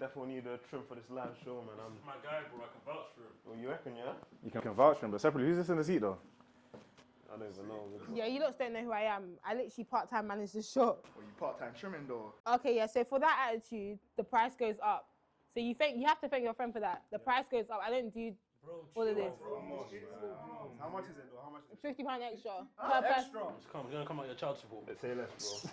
Definitely need a trim for this live show, man. My guy, bro, I can vouch for him. Well, you reckon, yeah? You can vouch for him, but separately, who's this in the seat though? I don't even know. Yeah, you lot don't know who I am. I literally part-time manage the shop. Well, you part-time trimming though. Okay, yeah, so for that attitude, the price goes up. So you have to thank your friend for that. The price goes up. I don't do all of this. How much is it though? How much is it? £50 extra. Extra. You're gonna come out your child support. Let's say less, bro.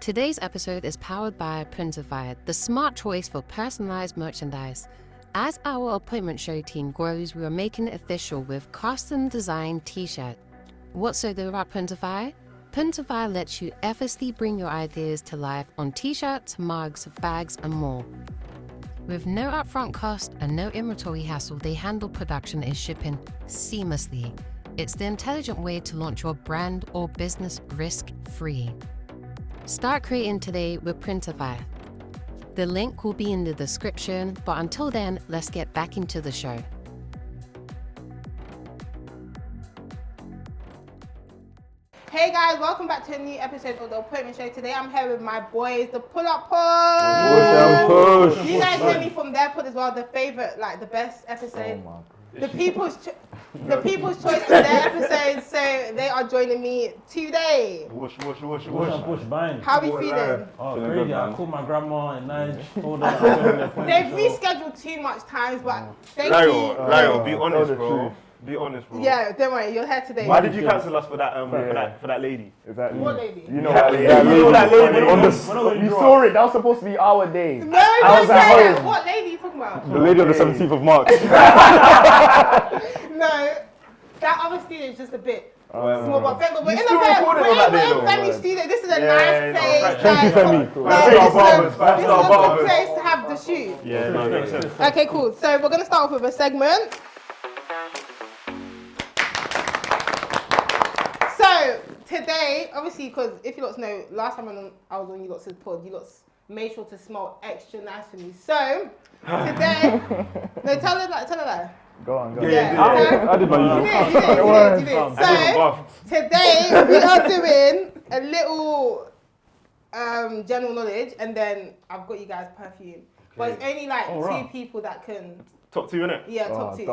Today's episode is powered by Printify, the smart choice for personalized merchandise. As our appointment show team grows, we are making it official with custom-designed t-shirt. What's so good about Printify? Printify lets you effortlessly bring your ideas to life on t-shirts, mugs, bags, and more. With no upfront cost and no inventory hassle, they handle production and shipping seamlessly. It's the intelligent way to launch your brand or business risk-free. Start creating today with Printify. The link will be in the description, but until then, let's get back into the show. Hey guys, welcome back to a new episode of the appointment show. Today I'm here with my boys, the Thepullupod. You guys know me from their pod as well, the favorite, like the best episode. The people's choice for their episodes, so they are joining me today. Whoosh, bang. How are we feeling? Oh, crazy. I called my grandma and Nige. They've rescheduled too much times, but thank you. Lyo, be honest, bro. Be honest, bro. Yeah, don't worry, you're here today. Why did you cancel us for that for that lady? Exactly. What lady? You know that lady. You saw it. That was supposed to be our day. No, I was at home. What lady are you talking about? The lady on the 17th of March. No, that other studio is just a bit small, but we're in a family studio. This is a nice place. Thank you, Femi. This is a good place to have the shoot. Yeah, no, makes sense. Okay, cool. So we're gonna start off with a segment. So today, obviously, because if you lot know, last time I was on you lot's pod, you lot made sure to smell extra nice for me. So today, no, tell her that. Go on. Yeah. I did my usual. You did. So today we are doing a little general knowledge, and then I've got you guys perfume. But it's only like two people that can. Top two, innit? Yeah, top two.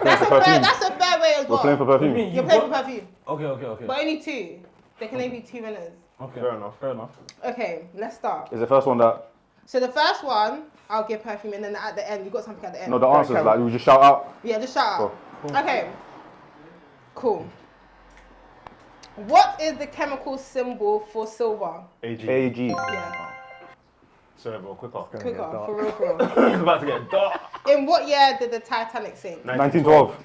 That's a fair way as well. We're playing for perfume. You're playing for perfume. Okay. But only two. There can only be two winners. Okay. Fair enough. Okay, let's start. Is the first one that? So the first one, I'll give perfume, and then at the end, you got something at the end. No, the answers like we just shout out. Yeah, just shout out. Cool. Okay. Cool. What is the chemical symbol for silver? AG. Yeah. Sorry, bro, quicker. For real. It's about to get dark. In what year did the Titanic sink? 1912.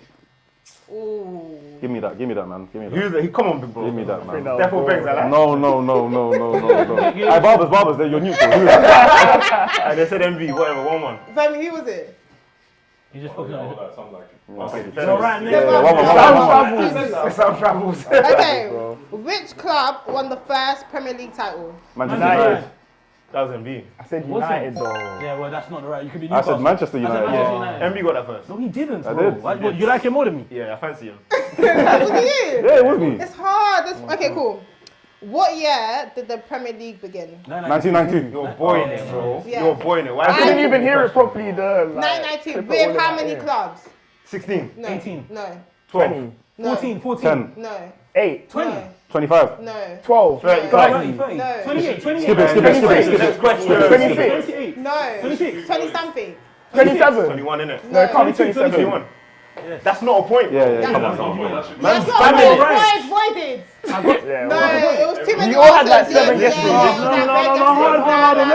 Ooh. Give me that, man. Who's that? Come on, big bro. Give me that, man. Defo Banks, I like. No. Hey, Barbers, you're neutral. Who is that? They said MV, whatever, 1-1. Femi, who was it? You just fucking know. Okay, Alright, It sounds travels. Okay. Which club won the first Premier League title? Manchester United. That was MV. I said United though. Yeah, well, that's not the right. You could be I Newcastle. said Manchester United. Yeah, MV got that first. No, he didn't. I bro. did. What, you like him more than me? Yeah, I fancy him. Was it you? Yeah, it was me. It's hard. Okay, cool. What year did the Premier League begin? 1992. You're boying it, bro. Yeah. You're boying it. Why? I didn't even hear it properly. 1992. With how many clubs? 16. No. 18. No. 12. No. 14. 10. No. 8. 20. No. 25. No. 12. 30. 30. No. 28. Skip it. Next question. 26. 28. No. 26. 20 something. 27. 21, innit? No, it can't be 27. 21. That's not a point. Yeah. That's Come not on. That's not Boy did. Yeah. No, it was too many. You all had like 7 answers. yesterday.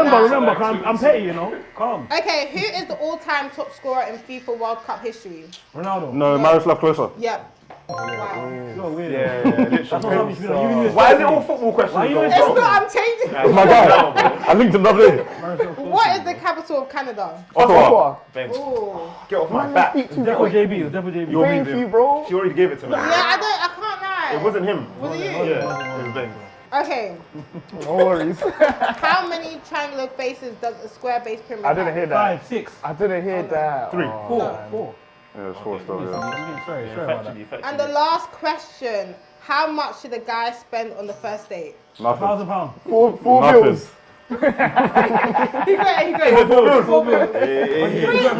No, remember, I'm petty, you know. Calm. Okay, who is the all-time top scorer in FIFA World Cup history? Ronaldo. No, Miroslav Klose. Yep. Wow. You're weird. Yeah, That's not how you feel. Why is it all football questions? It's not, I'm changing. My guy. I linked him the other day. What is the capital of Canada? Ottawa. Thanks. Ooh. Get off my back. Definitely JB. You're Thank leaving. you, bro. She already gave it to me. Yeah, I can't lie. It wasn't him. Was it you? Yeah, it was Ben. Okay. No worries. How many triangular faces does a square-based pyramid I didn't have? hear that. 5, 6. I didn't hear that. 3. 4. Yeah, it's 4 still, yeah. Sorry about that. Factually. And the last question. How much should a guy spend on the first date? Nothing. £1,000. Four Nothing. bills. He got Is it 4 bills? 4 bills.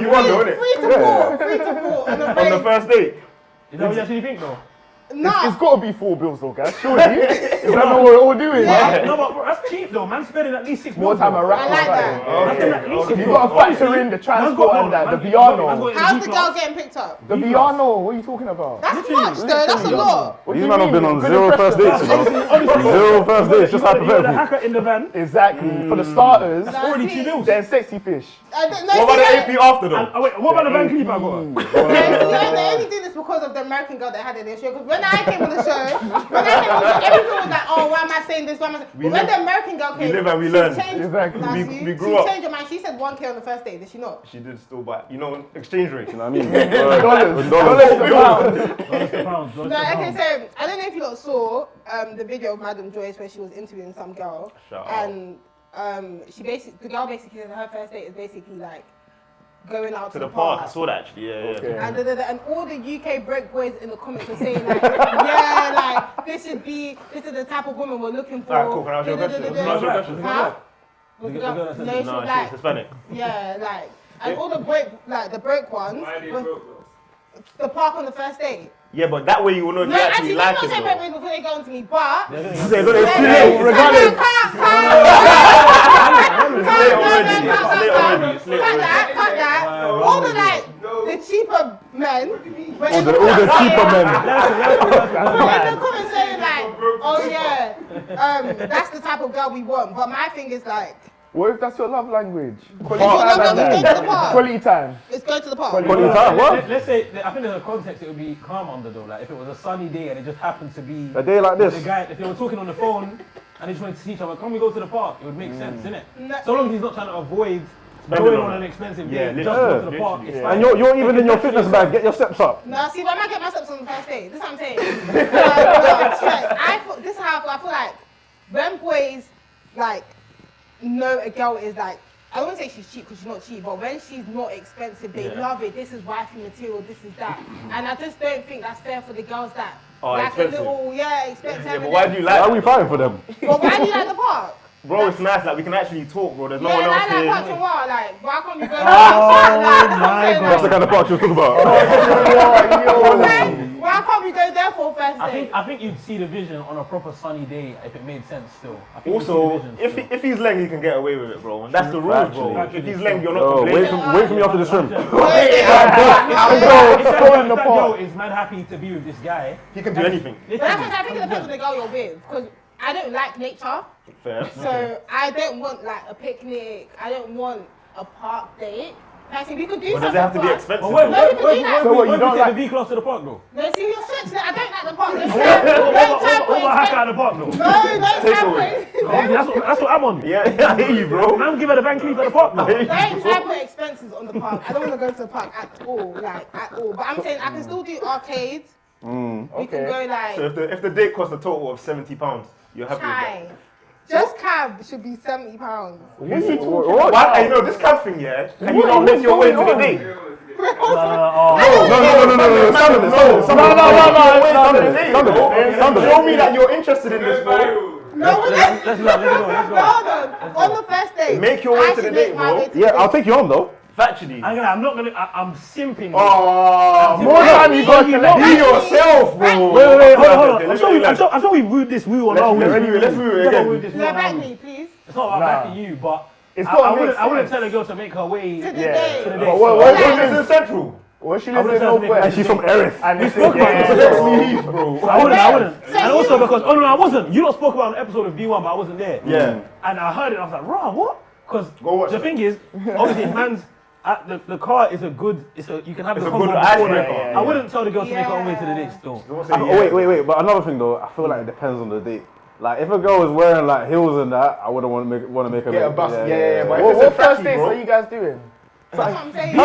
You won though, innit? 3 to 4. 3 to 4 on the On the first date. Is that what you actually think though? No. It's got to be 4 bills though, guys. Surely. Is that not what we're all doing? Yeah. No, but bro, that's cheap though. Man spending at least 6 More bills. time bro. around. I like that. You got to factor in the transport and that, the Viano. How's the girl getting picked up? The Viano, what are you talking about? That's much though. That's a lot. What do These you men have mean? been on Good 0 first impression. dates, you know. 0 first dates, just You got the hypothetical. hacker in the van. Exactly. For the starters, That's Already it. 2 bills. then sexy fish. What about the AP after though? Oh, wait, what about the van clip I got? They only did this because of the American girl that had it in the show. Because when I came on the show, everyone was like, "Oh, why am I saying this? Why am I saying?" But when the American girl came, live and we she learn. changed- Exactly. Nah, We she grew up. changed her mind. She said 1K on the first day. Did she not? She did still buy, exchange rate. You know what I mean? Dollars. Dollars. Pounds. No, okay, so I don't know if you lot saw the video of Madam Joyce where she was interviewing some girl, Shout out. and the girl basically said her first date is basically like going out To the park. I saw that actually. Yeah. And all the UK break boys in the comments were saying like, yeah, like this is the type of woman we're looking for. Alright, cool. Can I ask you a question? Can I ask you a question? Huh? The girl that said No, that. she's No, she's like, Hispanic. yeah, like, and all the break ones. The park on the first date. Yeah, but that way you will know if No, you actually, actually let's like not it. say though. break before they go on to me, but. It's too late. Regardless. It's late already. Cut that. All the like the cheaper men. All the cheaper men. In the comments saying like, oh yeah, that's the type of girl we want. But my thing is like, What if that's your love language? your love language is go to the park. Quality time. It's go to the park. Quality time, what? Let's say, I think there's a context it would be calm under though. Like if it was a sunny day and it just happened to be A day like the this. guy, if they were talking on the phone and they just wanted to see each other, can we go to the park? It would make sense, innit? No. So long as he's not trying to avoid Spending going on on it. an expensive Yeah, day just to go to the park. literally, It's yeah. fine. And you're even in your fitness bag, get your steps up. No, see, when I get my steps on the first day, this is what I'm saying. This is how I feel like when boys like know a girl is like, I don't want to say she's cheap because she's not cheap, but when she's not expensive, they love it. This is wifey material, this is that. And I just don't think that's fair for the girls that like expensive. a little, expensive. Yeah, but why do you like Why are that? we fighting for them? But why do you like the park? Bro, it's nice. Like we can actually talk, bro. There's no one else I like here. parks and what? Like, why can't you go? That's the kind of park she was talking about. Why can't we go there for a first date? I think you'd see the vision on a proper sunny day if it made sense still. I think you'd see Also, the vision still. if he's leng, he can get away with it, bro. And that's the rules, bro. Factually. If he's leng, you're not Oh, to wait blame. for me after the shrimp. If that girl is man happy to be with this guy, He can do anything. But that's what I think it depends on the girl you're with. Because I don't like nature. Fair. So I don't want like a picnic. I don't want a park date. Personally, we could do But something. does it have to be fun. expensive? but wait, No, we can do that. So what, you don't take like- the V-Class to the park though? No, see, you're stretching it. I don't like the park. Don't What hacker at the park though? That's what I'm on. Yeah, I hear you, bro. Man, give her the bank leave at the park now. Don't try to put expenses on the park. I don't want to go to the park at all, at all. But I'm saying I can still do arcades. We can go like So if the date costs a total of £70, you're happy with that? Chai. Just cab should be £70. Why? No, this cab thing, yeah. Can you not make your way to the date? No. Show me that you're interested in this, bro. No, Let's go. hold on. On the first date, Make your way I to the should date, make my bro. way to the Yeah, date. I'll take you home though. Factually. I'm simping. Oh, More time you got to be let yourself, bro. Wait, hold on. Okay, I'm let's sure we wooed this woo on Let's our move it, let's move it again. It's No, back me, please. not about backing you, but It's I got to make wouldn't sense. tell a girl to make her way To the to date. the date. But So- what This is in Central. Well, she I lives wouldn't in tell her to make Northwest. her And she's from Erith. And it's spoke about yeah. it. Let's leave, bro. I wouldn't. So And also you- because, I wasn't. You lot spoke about an episode of B1, but I wasn't there. Yeah. And I heard it, I was like, raw, what? Because Go watch the it. thing is, obviously, man's, the car is you can have It's the a good convo icebreaker. before. Yeah, I wouldn't tell the girl to make her own way to the date still. Wait. But another thing though, I feel like it depends on the date. Like if a girl is wearing like heels and that, I wouldn't want to make her Get a make- bus. Yeah. But if What it's a first taxi, dates bro. are you guys doing? That's what I'm saying.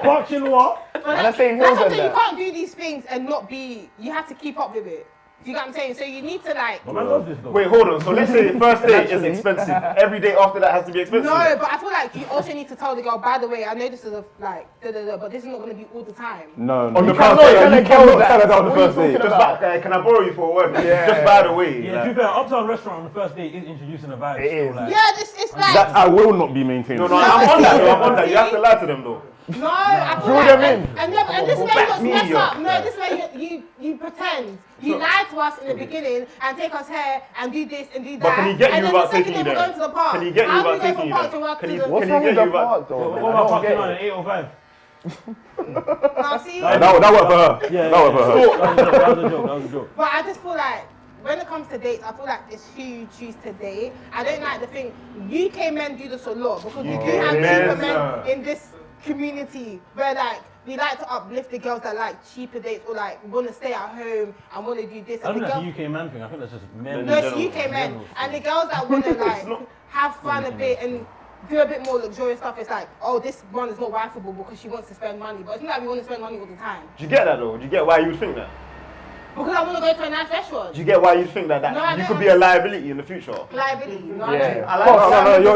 Park Chinois. But I'm saying heels that's what I'm and saying. You that. can't do these things and not be. You have to keep up with it. Do you get what I'm saying? So you need to like. But man loves this though. Wait, hold on. So let's say the first date is expensive. Every day after that has to be expensive. No, but I feel like you also need to tell the girl, by the way, I know this is a like, but this is not going to be all the time. No, On the you can't first say date, that. You cannot tell her that on the What are you first date. talking Just like, can I borrow you for a word? Just by the way. Yeah, to be fair, Uptown Restaurant on the first date is introducing a vibe. It is. Like, Yeah, it's like. That I will not be maintaining. No, I'm on that. I'm on that. You have to lie to them though. No, I feel Draw like, them in. and this way you me, mess yo. up. No, this way you pretend. You lie to us in the beginning and take us here and do this and do that. But can he get and you then without the second taking day you we're there? going to the park. Can he get you How do we without go taking from you park there? to work Can to he- the- What's Can wrong he with get the you back? park though? what man? I about don't parking get on it. at 8:05? Now see, That worked for her. Yeah, That worked for her. That was a joke. That was a joke. but I just feel like when it comes to dates, I feel like it's who you choose to date. I don't like the thing. UK men do this a lot because we do have men, cheaper men in this community where like we like to uplift the girls that like cheaper dates or like want to stay at home and want to do this. I don't And think the that's a UK man thing. I think that's just men. No, in it's general. UK men. And the girls that want to like have fun a bit and do a bit more luxurious stuff, it's like, oh, this one is not wifeable because she wants to spend money. But it's not like we want to spend money all the time. Do you get that though? Do you get why you would think that? Because I want to go to a nice restaurant. Do you get why you think that? No, I You don't could be a liability in the future. Liability. No, I Yeah. don't. I like No,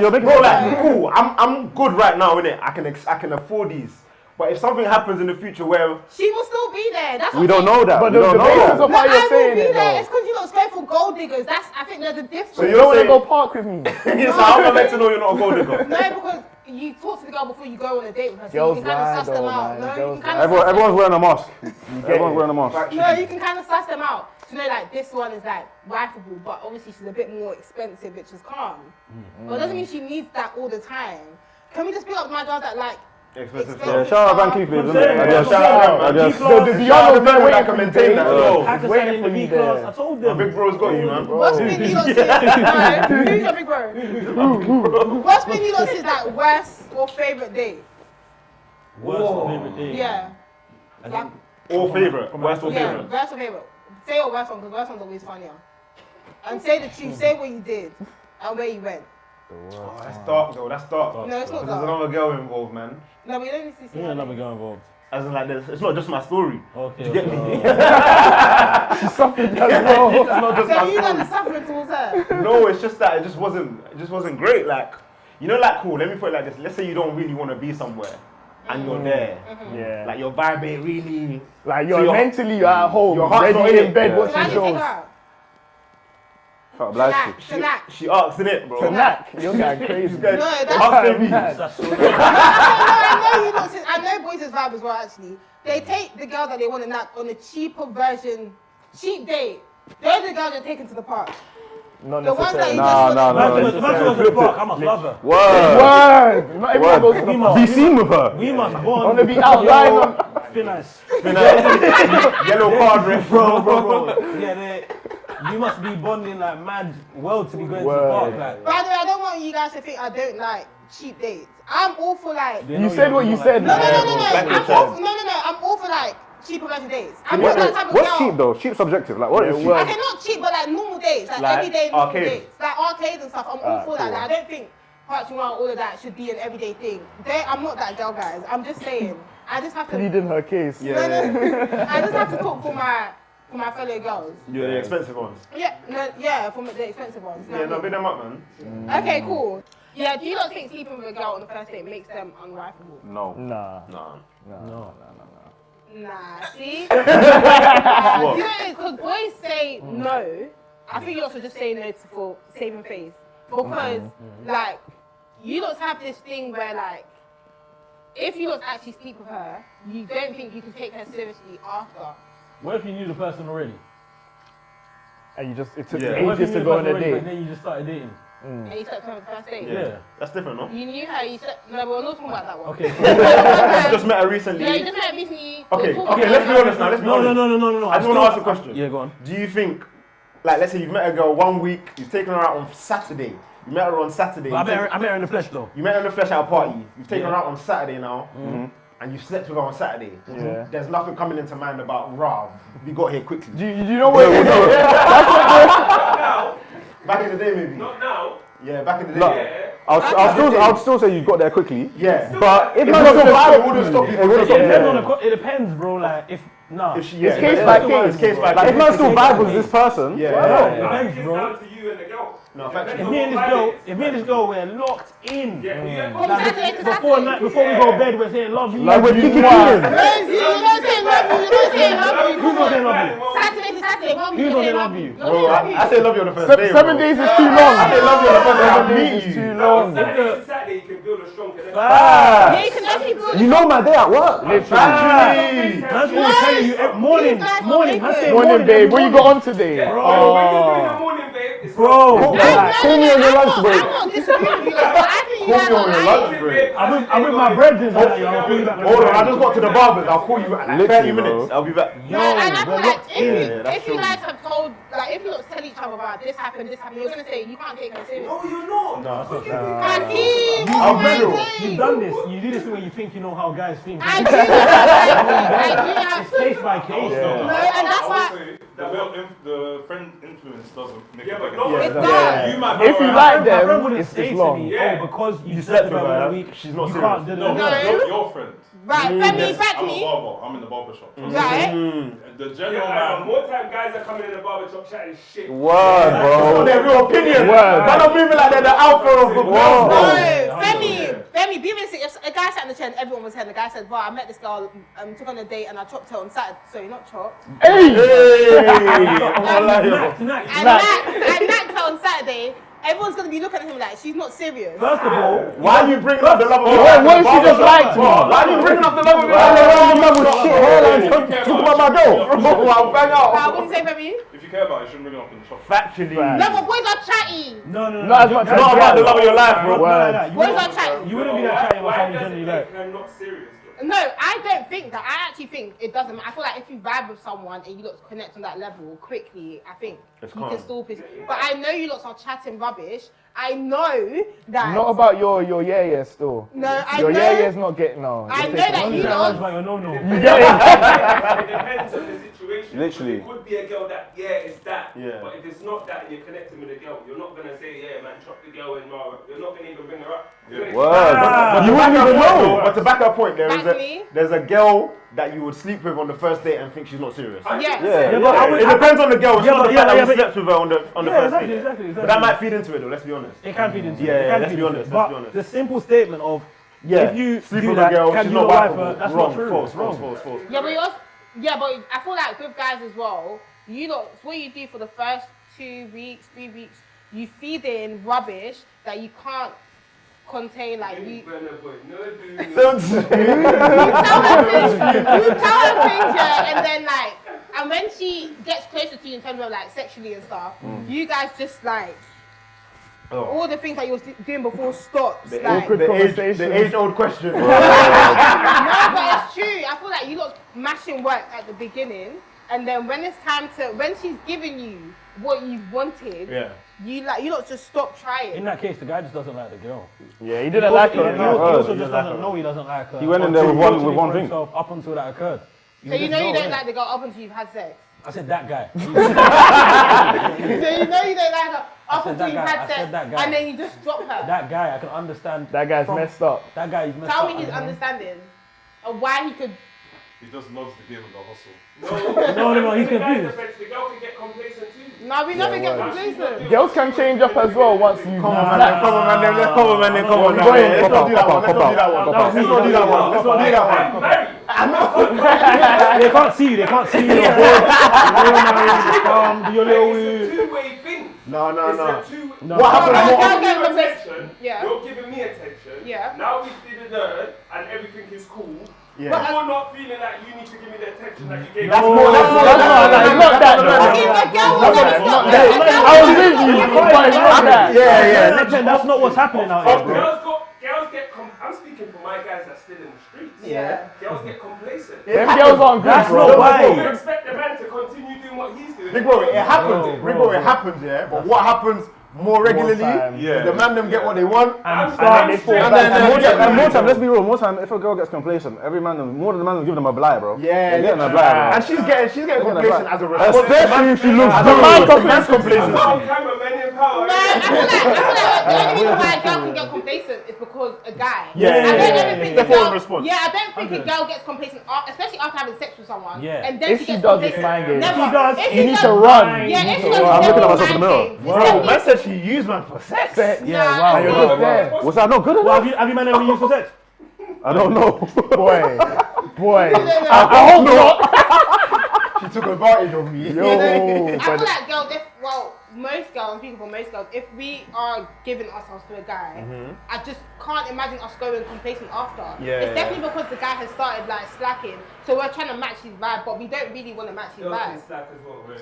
you're making Bro, sense. like, cool. I'm good right now, innit? I can afford these. But if something happens in the future where She will still be there. That's what We I'm don't saying. know that. But We don't the basis know. of No, how I you're will saying be it there. though. It's because you don't go for gold diggers. I think there's a difference. So You you're don't want to saying- go park with me. so how am I meant to know you're not a gold digger? No, because you talk to the girl before you go on a date with her. So Girls you can kind lie of suss them though, out. man. No, you Girls can kind of lie. Everyone's wearing a mask. get Everyone's it. wearing a mask. No, you can kind of suss them out to know like this one is like wifeable, but obviously she's a bit more expensive, which is calm. But it doesn't mean she needs that all the time. Can we just pick up my girls that like Expensive Yeah, stuff. shout out Van Cleef, isn't it? I guess. Shout out, I man. guess. The Shout out other to man men waiting that for can me maintain there. that. Yo, Pakistan waiting in for the me V class. there. I told my them. big bro's got you, man. what's been you lot since? No, who's your big bro? What's been you lot since like worst or favourite date? Worst or favorite day? Yeah. I Like, think Or favourite. Worst or yeah, favourite. worst or favourite. Say your worst one because worst one's always funnier. And say the truth. Say what you did and where you went. Oh, that's dark though. That's dark. No, it's not There's that. another girl involved, man. No, we don't need to see. yeah, another girl involved. As in like this. It's not just my story. Okay. You get me? She's suffering as well. It's not just So my you done story. the suffering towards her. No, it's just that it just wasn't great. Like, you know, like cool. Let me put it like this. Let's say you don't really want to be somewhere, and you're there. Yeah. Like your vibe ain't really. Like So you're mentally you're at home, your heart's not ready in in it. bed Yeah. So watching I can take her shows. out. Can't lie to you. Tonight. She asks in it, bro. Tonight, you're going crazy. This guy- No, that's- ask them. That's so I know you lot. I know boys' vibe as well. Actually, they take the girls that they want to knock on a cheaper version, cheap date. They're the girls that take into the park. Not The ones that you necessarily. just No, want If I go to the park, I must love her. Word. Word! Not everyone goes to the We park. Be seen with her. We must I bond. want to be out lying on. Finesse. Yellow card, ref, bro. Yeah, you must be bonding like mad well to be going to the Word. park. Like, By the way, I don't want you guys to think I don't like cheap dates. I'm all for like. they You know said what don't you like said, No, that. no, no, no, no. Back in I'm time. all for, no. I'm all for like cheaper version dates. I'm not that type of What's girl. cheap though? Cheap subjective. Like what is Yeah, cheap? word. Okay, not cheap, but like normal dates, like Like everyday normal arcade. dates, like arcades and stuff. I'm all for that. cool. Like, I don't think partying around all of that should be an everyday thing. I'm not that girl, guys. I'm just saying. I just have to. Plead in her case. No, no. I just have to talk for my fellow girls. You're the expensive ones. Yeah, for the expensive ones. Yeah, no, big them up, man. Okay, cool. Yeah, do you not think sleeping with a girl on the first date makes them unwifeable? No. Nah. Nah. Nah, see? You know, because boys say no. I think you also just say no for saving face. Because, like, you don't have this thing where, like, if you don't actually sleep with her, you don't think you can take her seriously after. What if you knew the person already? And it took Yeah. What if ages you to knew go the on person a already, but date. then you just started dating? And you slept with her on the first date. Yeah. Yeah. That's different, no? You knew her, you slept. No, we're not talking about that one. Okay. I just met her recently. Yeah, you just met recently. Okay, we're talking okay, about let's be that. honest now. Let's be No. honest. I just want to ask a question. Yeah, go on. Do you think, like, let's say you've met a girl 1 week, you've taken her out on Saturday. You met her on Saturday. But I met her in the flesh though. You met her in the flesh at a party. You've taken Yeah. her out on Saturday now, and you slept with her on Saturday. Yeah. There's nothing coming into mind about Rob. We got here quickly. Do you know what? Back in the day, maybe. Not now. Yeah, back in the day. No. Yeah. I'll still say you got there quickly. Yeah. But if If man not was so bad, so it wouldn't stop you. it wouldn't stop It you. depends on it depends, bro. Like if No. If she, It's case by case. It's case by Like, case. if man still vibe with this person, Yeah. Depends, It's bro. down to you and the girl. No, factually. If me and this girl, we're locked in. From Saturday to Before Saturday. we go to bed, we're saying love you. like we're kicking in. You're not saying love you. You're not saying love you. Who's not saying love you? Saturday to Saturday. Who's not saying love you? Bro, I say love you on the first day. 7 days is too long. I say love you on the first day. I 7 days meet is you. too long. Saturday you can build a strong connection. Yeah, you can actually build. You know my day at work. Factually. That's what I'm telling you. Morning. I say Morning, babe. What you got on today? When you're doing the morning, babe, it's Bro. Call me on your lunch break. I'm not disagreeing with you, but I think you Call guys me are on your lying. lunch break. I'm with my brethren. I'll call you back. Hold on, I just got to the barbers. I'll call you back in like 30 Literally, minutes. bro. I'll be back. No, and I feel like that's if you true. guys have told, like if you lot tell each other about this happened, you're gonna say you can't take her serious. No, you're not. No, that's not true. Hakeem, I'll what be am real. I saying? You've done this. You do this when you think you know how guys think. I do have It's case by case. No, and that's why The friend influence doesn't make Yeah, it but big. no, it does. you might If you like My friend them, wouldn't it's say to long. me, Yeah. oh, because you slept slept with with her her, a week, she's not you serious. can't do No, that. No. your friend. Right, Femi, back I'm a me. barber. I'm in the barber shop. Right. The general Yeah, man. more time guys are coming in the barber shop chatting shit. Word, On bro. their real opinion. Word. Man, I'm moving like they're the alpha of the No, world. Femi, be realistic. If a guy sat in the chair and everyone was here, and the guy said, "Well, I met this girl, took on a date, and I chopped her on Saturday." So you're not chopped. Hey! I like you. And Nat on Saturday. Everyone's gonna be looking at him like she's not serious. First of all, Why are you bringing up the love of your Wait, life? what if she just liked me? Why are you bringing up the love of your I life? remember with shit hairline talking about my girl. I'll bang What out. did you say, Femi? If you care about it, you shouldn't bring it up in the shop. Factually. No, but boys are chatty. no. Not as much as Not about the girls. love of your life, bro. Word. Boys are chatty. You wouldn't be that chatty about Why someone you does it generally make like. her not serious? No, I don't think that. I actually think it doesn't. I feel like if you vibe with someone and you lot connect on that level quickly, I think It's you calm. can still piss. But I know you lots are chatting rubbish. I know that. Not about your yeah still. No, I Your know. yeah not getting no. I You're know taking that it. you Sounds lot. like a no-no. You get it? It depends on the situation. Literally. It could be a girl that, it's that. Yeah. But if it's not that and you're connecting with a girl, you're not going to say, man, chop the girl and you're not going to even bring her up. You're gonna keep- Word. You wouldn't even know. But to back her point, Actually- there's a girl that you would sleep with on the first date and think she's not serious. Yes. Yeah, but I would- It depends on the girl. It's Yeah, not but- the fact yeah, that but- you slept with her on the first date. Exactly. But that might feed into it though. Let's be honest. It can feed into Yeah, it. It can let's feed be into honest, it. let's be But honest. the simple statement of Yeah. if you sleep do with that, a girl, can she's you not wife wife. her? That's Wrong. not true. False. It's wrong. False. Yeah, but I feel like with guys as well, you lot, what you do for the first 2 weeks, 3 weeks, you feed in rubbish that you can't contain. Like you Don't say. tell her things, yeah, and then like, and when she gets closer to you in terms of like sexually and stuff, you guys just like. All the things that you was doing before stops. The like, age-old question. no, but it's true. I feel like you lot mashing work at the beginning, and then when it's time to, when she's giving you what you wanted, Yeah. you lot just stop trying. In that case, the guy just doesn't like the girl. Yeah, he didn't like He her. also just doesn't know he doesn't like her. He went in there with one for thing. himself up until that occurred. So you know you don't like the girl up until you've had sex. I said that guy. So you know you don't like her up said until that you've guy. had I sex, said that guy. and then you just drop her. That guy, I can understand. That guy's messed up. That guy is messed Tell up. me his understanding of why he could. He just loves the game of the hustle. No, he's confused. The girl can get complacent too. No, we never get complacent. Girls can change up as well once you. Come on, man. Come on. Let's not do that one. They can't see you. They can't see you. Your little. It's a two-way thing. No. It's a two. What happens? Attention. Yeah. You're giving me attention. Yeah. Now we did the nerd and everything is cool. Yeah. But you're not feeling like you need to give me the attention that you gave me. That's not that. Okay, but girl will never stop. I was with you, but it's not that. Yeah. That's not what's happening out here, bro. Girls get. I'm speaking for my guys that's still in the streets. Yeah. Girls get complacent. Them girls aren't good, That's bro. not why. You expect the man to continue doing what he's doing. Big bro, it happens. Big bro, it happens, yeah. But what happens more regularly? time. Is the man them get what they want. I'm And they fall And back. then- And more time, let's be real, more time, if a girl gets complacent, every man, more than the man will give them a blight, bro. Yeah, They're getting a literally. blight, And she's getting complacent as a response. Especially if she looks As a good. man, man's complacency. cameraman in power. I feel like the only reason why a girl can get complacent is because a guy. Yeah, I don't yeah, ever think a Default girl. response. Yeah, I don't think a girl gets complacent, especially after having sex with someone. Yeah. And then If she she gets does, it's complacent. mind games. Never. If she does, If You she need does- to run. Yeah, if she to does, run. I'm looking at myself in the mirror. Bro, man said she used man for sex. Yeah, Nah, wow. You're wow. not there. Was that not good Well, enough? have you man ever used for sex? I don't know. Boy. I hope not. She took advantage of me. Yo, feel but like girls, most girls, speaking for most girls, if we are giving ourselves to a guy, I just can't imagine us going complacent after. Yeah. It's definitely because the guy has started like slacking, so we're trying to match his vibe, but we don't really want to match his vibe.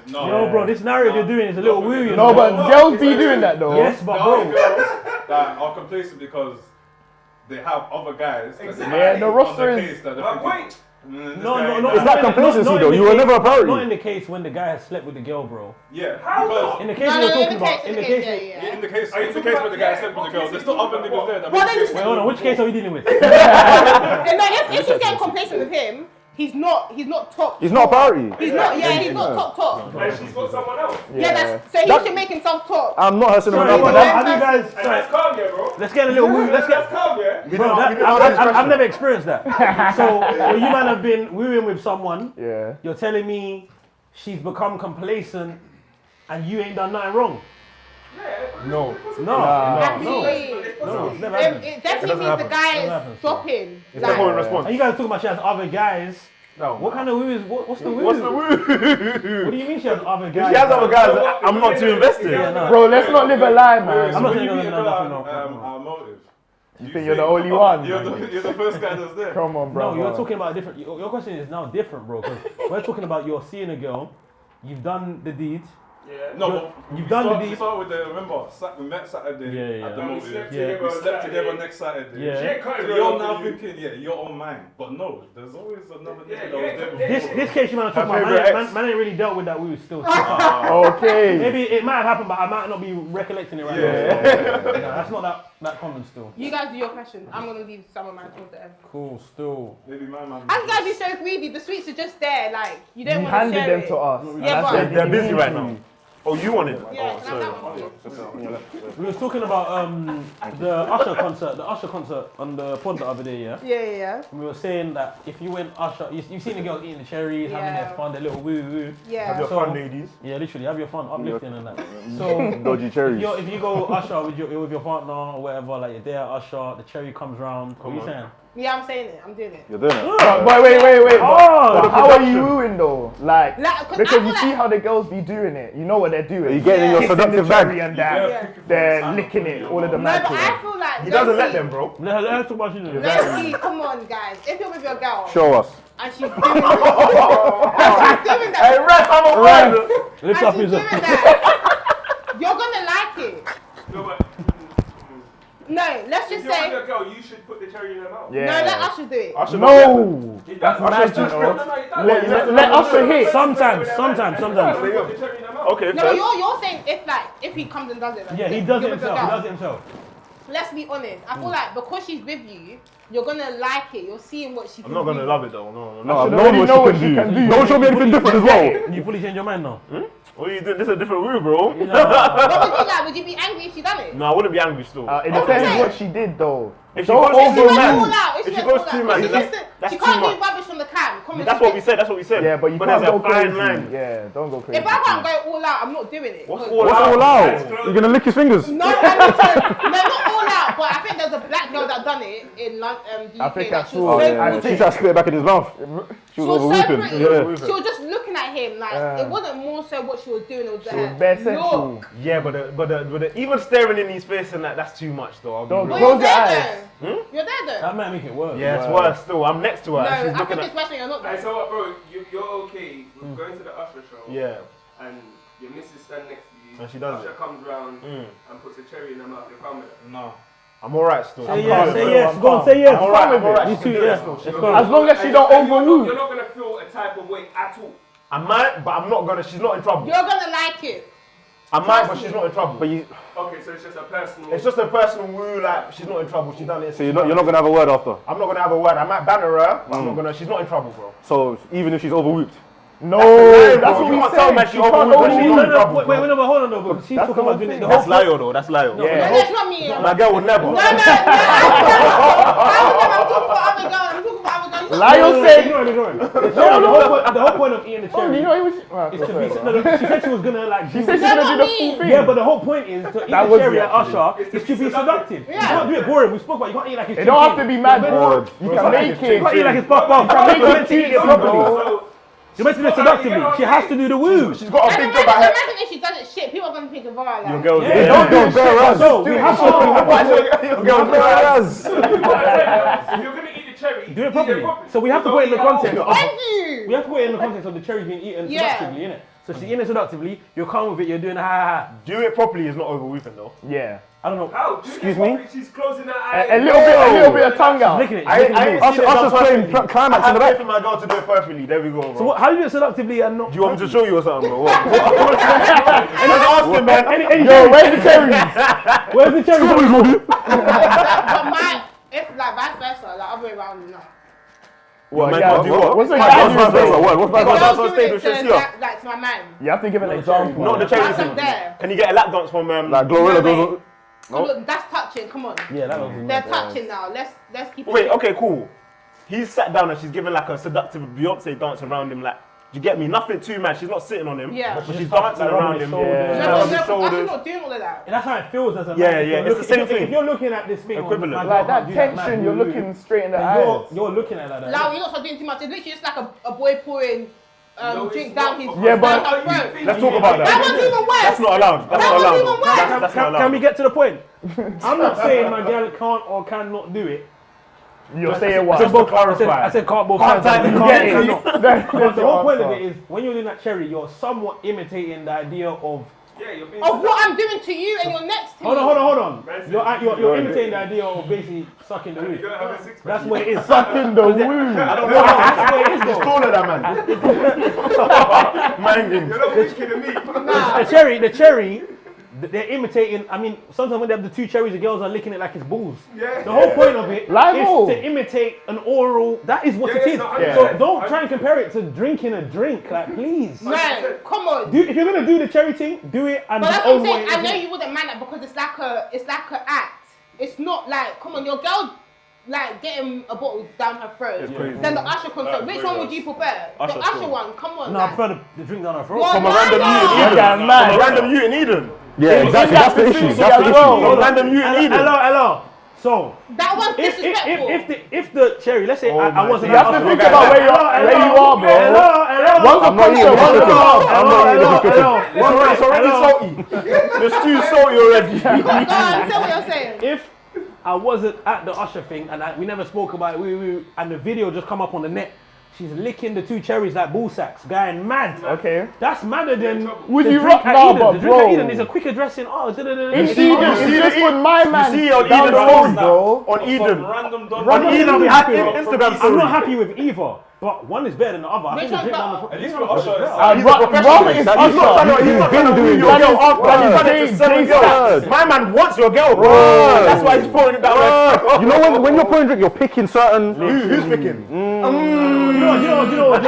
No. Yo, bro, this narrative you're doing is a little woo. no, but girls be doing that though. Yes, but There bro. are girls that are complacent because they have other guys. Yeah, the roster is. No. It's not complacency though. You were never a priority. Not in the case when the guy has slept with the girl, bro. Yeah, because In the case you're talking about, in the case, in the case where the guy slept with the girl, there's still other niggas there that Well, make then shit. Wait, hold on. Which case are we dealing with? if she's getting complacent with him, he's not top. He's not a priority. He's not. Yeah, he's not top. And she's got someone else. Yeah, so he should make himself top. I'm not her cinema. Sorry, Sorry, but no. have you guys? And that's calm, yeah, bro. Let's get a little woo. Let's That's get. calm, yeah. Bro, I've never experienced that. So you man have been wooing with someone. Yeah. You're telling me she's become complacent, and you ain't done nothing wrong. No. No. Actually, No, it's never happened. it definitely doesn't means the happen. guy Doesn't is happen. stopping. It's default response. And you guys talking about she has other guys. No. What kind of woo is what's the woo? What's the woo? What do you mean she has other If guys? she has other guys, I'm not too invested. Yeah, no. Bro, let's not live a lie, man. I'm not When saying you meet a no, girl, no. our motive. You think you're the only one? You're the first guy that's there. Come on, bro. No, you're talking about a different. Your question is now different, bro. Because we're talking about you're seeing a girl, you've done the deed. Yeah. No, but You've done the You deed. saw with the, remember, we met Saturday Yeah. at the And we motive. slept Yeah. together We on slept Saturday. together next Saturday. Yeah. She ain't cutting So her you're off now for you. thinking, yeah, you're on mine. But no, there's always another Yeah, nigga that yeah, was there yeah. before. This case you man are talking Her about, favourite man, ex. man ain't really dealt with that woo still. Okay. Maybe it might have happened, but I might not be recollecting it right Yeah. now. No, that's not that common still. You guys do your question. I'm gonna leave some of mine till the end. Cool, still. Maybe my man. And you guys be so greedy. The sweets are just there. Like you don't You want to handed share them it. to us. Yeah, and but- I said They're you busy need right to. now. Oh, you want it? Yeah, Oh, can I sorry. have that one, please? We was talking about the Usher concert on the pod the other day, yeah? Yeah. And we were saying that if you went Usher, you've seen the girls eating the cherries, having Yeah. their fun, their little woo woo. Have Yeah. your So- fun, ladies. Yeah, literally, have your fun, uplifting and that. So Dodgy cherries. if you go Usher with your partner or whatever, like you're there at Usher, the cherry comes round. What are you saying? Yeah, I'm saying it. I'm doing it. You're doing it. But wait. Oh, But how are you wooing though? Like, Like, 'cause I because feel you like- see how the girls be doing it. You know what they're doing. You getting in your Kissing the seductive cherry bag. and that. Yeah. They're licking it. All of the No, but magic. I feel like He doesn't let low-key- them, bro. let's talk about you. Let's see, come on, guys. If you're with your girl Show us. and she's doing that, Hey, ref, I'm a word. Lift and up she's his doing that, you're gonna like it. No, but No, let's if just you're with say. your girl, you should put the cherry in her mouth. No, let Usher do it. Usher No, He does. that's Usher's magic. just- No. he does. Let Usher hit. Sometimes. Put the cherry in her mouth. Okay, No, fair. but you're saying if he comes and does it. Like, Yeah, he if does it you're with your himself. He girl. does it himself. Let's be honest. I feel like because she's with you, you're gonna like it. You're seeing what she can I'm not gonna do. love it though. No. No, I've should known already know what she can do. Don't show me anything different as well. You fully change your mind now. What are you doing? This is a different woo, bro. What would you like? Would you be angry if she done it? No, I wouldn't be angry still. It depends what she did though. If she Don't goes If she over went man, all out, if she went goes all too out, man, she then just- that's she too can't much. do rubbish from the cam. Come on, That's what we said. That's what we said. Yeah, but you But can't there's go a fine crazy. line. Yeah, don't go crazy. If I can't go all out, I'm not doing it. What's 'Cause- all What's out? all out? You're gonna lick his fingers. No, no, not all out. But I think there's a black girl that done it in London, the I UK. think I that she was saw, so yeah. pretty. She tried to spit it back in his mouth. She was She was over so whooping. pretty. Yeah. She was just looking at him like it wasn't more so what she was doing. It was She was bare sensual. Yeah, but the even staring in his face and that's too much though. I'll be Don't real. But you're Close your there eyes. though. You're there though. That might make it worse. Yeah, it's worse still. I'm next to her. No, and she's I looking think at. it's worse when you're not Hey, there. so what, bro? You're okay with going to the Usher show Yeah. and your missus standing next to you. And she does Usher it. comes round and puts a cherry in her mouth. You're calm with it. No. I'm alright still. Say I'm yes, calm. say yes. Go on, say yes. I'm alright. You She too, can do it yeah. still. Let's She can go. do it. As long as she And don't you're not- overrule. You're not gonna feel a type of way at all. I might, but I'm not gonna. She's not in trouble. You're gonna like it. I might, but she's not in trouble. But you, Okay, so it's just a personal. It's just a personal woo. Like she's not in trouble. She done it. so you're not gonna have a word after. I'm not gonna have a word. I might banter her, but I'm not gonna. She's not in trouble, bro. So even if she's overwhooped, No, that's what we can't said. tell man she You can't overruled overrule. when she No, got in no, trouble. wait, no, but hold on though, because she's That's talking the about doing it. The whole That's Layo though. That's Layo. No, that's not me. My girl would never. No, I'm talking about other girls. I'm talking about other girls. Lyle said. Ignore it. The whole point of eating the Oh, cherry you know he was. is to be. No, she said she was gonna like. She said she's gonna do the full thing. Yeah, but the whole point is to eat That the was cherry it, at Usher is to be seductive. Yeah. You can't do it boring. We spoke about you can't eat like it's It don't have to be mad bored. You can make it. You can't eat like it's puff puff. You can make You're meant to it eat it juicy, properly. bro. You're meant to do it seductively. She has to do the woo. She's got a And big job at her. imagine if she does it shit, people are gonna think of her like. Your girl's Yeah. Don't go bare ass. So we have to. Your girl's Bare ass. If you're gonna eat the cherry, Do it properly. So we have to put it in the context of. Thank you. We have to put it in the context of the cherry being eaten Yeah. seductively, innit? So she's eating it seductively. You're calm with it. You're doing ha ha ha. Do it properly is not overwhooping though. Yeah. I don't know. How? Excuse me? She's closing her eyes. A little bit of tongue out. Licking it. I ain't seen it Usher's done playing perfectly. climax I in the have back. faith in my girl to do it perfectly. There we go, bro. So what, how do you do it seductively and not? Do you want me to show you or something, bro? What? And I was asking, man. Yo, where's the cherries? Where's the cherry? But my, if like vice versa, like other way around, no. What? Man, Yeah, do what? what's the What's guy my doing? face? What's Girls that? dance on Girls stage do with it Shakira. to, like to my man. You have to give an example. Not the cherry That's thing. up there. Can you get a lap dance from Like Glorilla goes. Come on, that's touching. Come on. Yeah, that was. They're touching now. Let's keep it. Wait, okay, cool. He's sat down and she's giving like a seductive Beyonce dance around him. Like, do you get me? Nothing too mad. She's not sitting on him. Yeah. But she's dancing around him. No, She's no, on his I'm shoulders. not doing all of that. That's how it feels as a man. Yeah, If yeah, you're it's the same looking- thing. If you're looking at this thing, Equivalent. my Like girl that can't do that, tension, man, you're you- looking straight in the and eyes. you're looking at it like that. Now you're not doing too much. It's literally just like a boy pouring drink down his Yeah, but- down her throat. Let's talk about That that. one's even worse. That's not allowed. That's That not was allowed. even though. worse. That's not allowed. Can we get to the point? I'm not saying my girl can't or cannot do it. You're saying what? Just to clarify. I said can't both. Can't hands. type, Yeah, can't yeah, do. no. That's But the whole point of answer. it is when you're doing that cherry, you're somewhat imitating the idea of. Yeah, you're being Of what I'm doing to you and you're next to me. Hold on. You're imitating the idea of basically sucking the You're woo. gonna have a six pack. That's where it is. Sucking the woo. I don't No, know. that's where it is He's though. taller than man. Mangin. You're not weaker than me. Nah. The cherry, they're imitating. I mean, sometimes when they have the two cherries, the girls are licking it like it's balls. Yeah. The whole point of it Live-o. is to imitate an oral. That is what Yeah, it is. no, So don't try and compare it to drinking a drink. Like, please. Man, come on. If you're gonna do the cherry thing, do it and But that's the what own I'm way. saying. I know you wouldn't mind that because it's like a act. It's not like, come on, your girl like getting a bottle down her throat. It's crazy. Then the Usher concert. Which one would you prefer? Usher The Usher still. one. Come on. No, I like. prefer the drink down her throat. What? From a random Why you in not? Eden. Yeah, From man. a random you in Eden. Yeah, exactly. That's the issue. That's the as well. issue. From a random you in Eden. Hello. So That one's disrespectful. if the cherry, let's say I my wasn't. You have to think about where you are, bro. Hello. Once I'm a not eating concert, the once chicken. I'm not eating the chicken. It's already salty. It's too salty already. Go on, say what you're saying. If I wasn't at the Usher thing and we never spoke about it, and the video just come up on the net, she's licking the two cherries like ball sacks, going mad. Okay. That's madder than Would the you drink rock at now, Eden. but The drink at bro? Eden is a quicker dressing. Oh, It's see Eden. the- Just put my man see on down Eden the road, stories bro. On Eden. Random dog. On Eden, I'm we happy had with Instagram I'm story. not happy with either, but one is better than the other. I Which think the one's drink down better? the At least with Usher, it's And He's a professional. Rum is He's not trying to- he's not trying to woo your girl off, but he's trying to sell your girl. My man wants your girl, bro. Word. That's why he's pouring it down. Like, You know when you're pouring drink, you're picking certain. who's picking? You know what?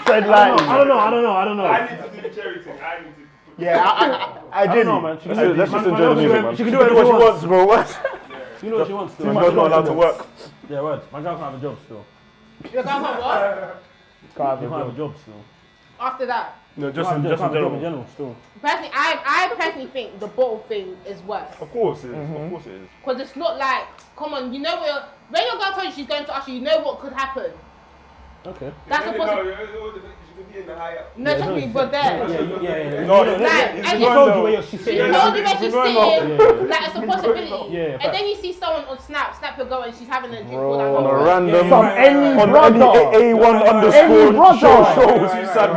Tread lightly. I don't know. I need to do the cherry thing. I need to. Yeah, I I did. don't know, man. She can Let's do it. just Man, enjoy man, the she music, can- man. She She can can do do what she wants. wants, bro. What? You know what she wants to. My girl's not allowed to work. Yeah, right. My girl can't have a job still. You're going for what? She can't have a job still. After that. No, Just just in can't have a job in general. general still. Personally, I personally think the bottle thing is worse. Of course it is. Of course it is. Because it's not like, come on, you know when your girl tells you she's going to Usher, you know what could happen. Okay. That's a No, possibility. she could be in the high up. No, trust me, but there. Yeah. No, You know, Like, she and told you where she's She sitting. told you where she's sitting, Yeah. like it's a possibility. Yeah, And then you see someone on Snap your girl and she's having a drink all that On a nonsense. random. From any On brother. any A1 Any underscore brother. shows.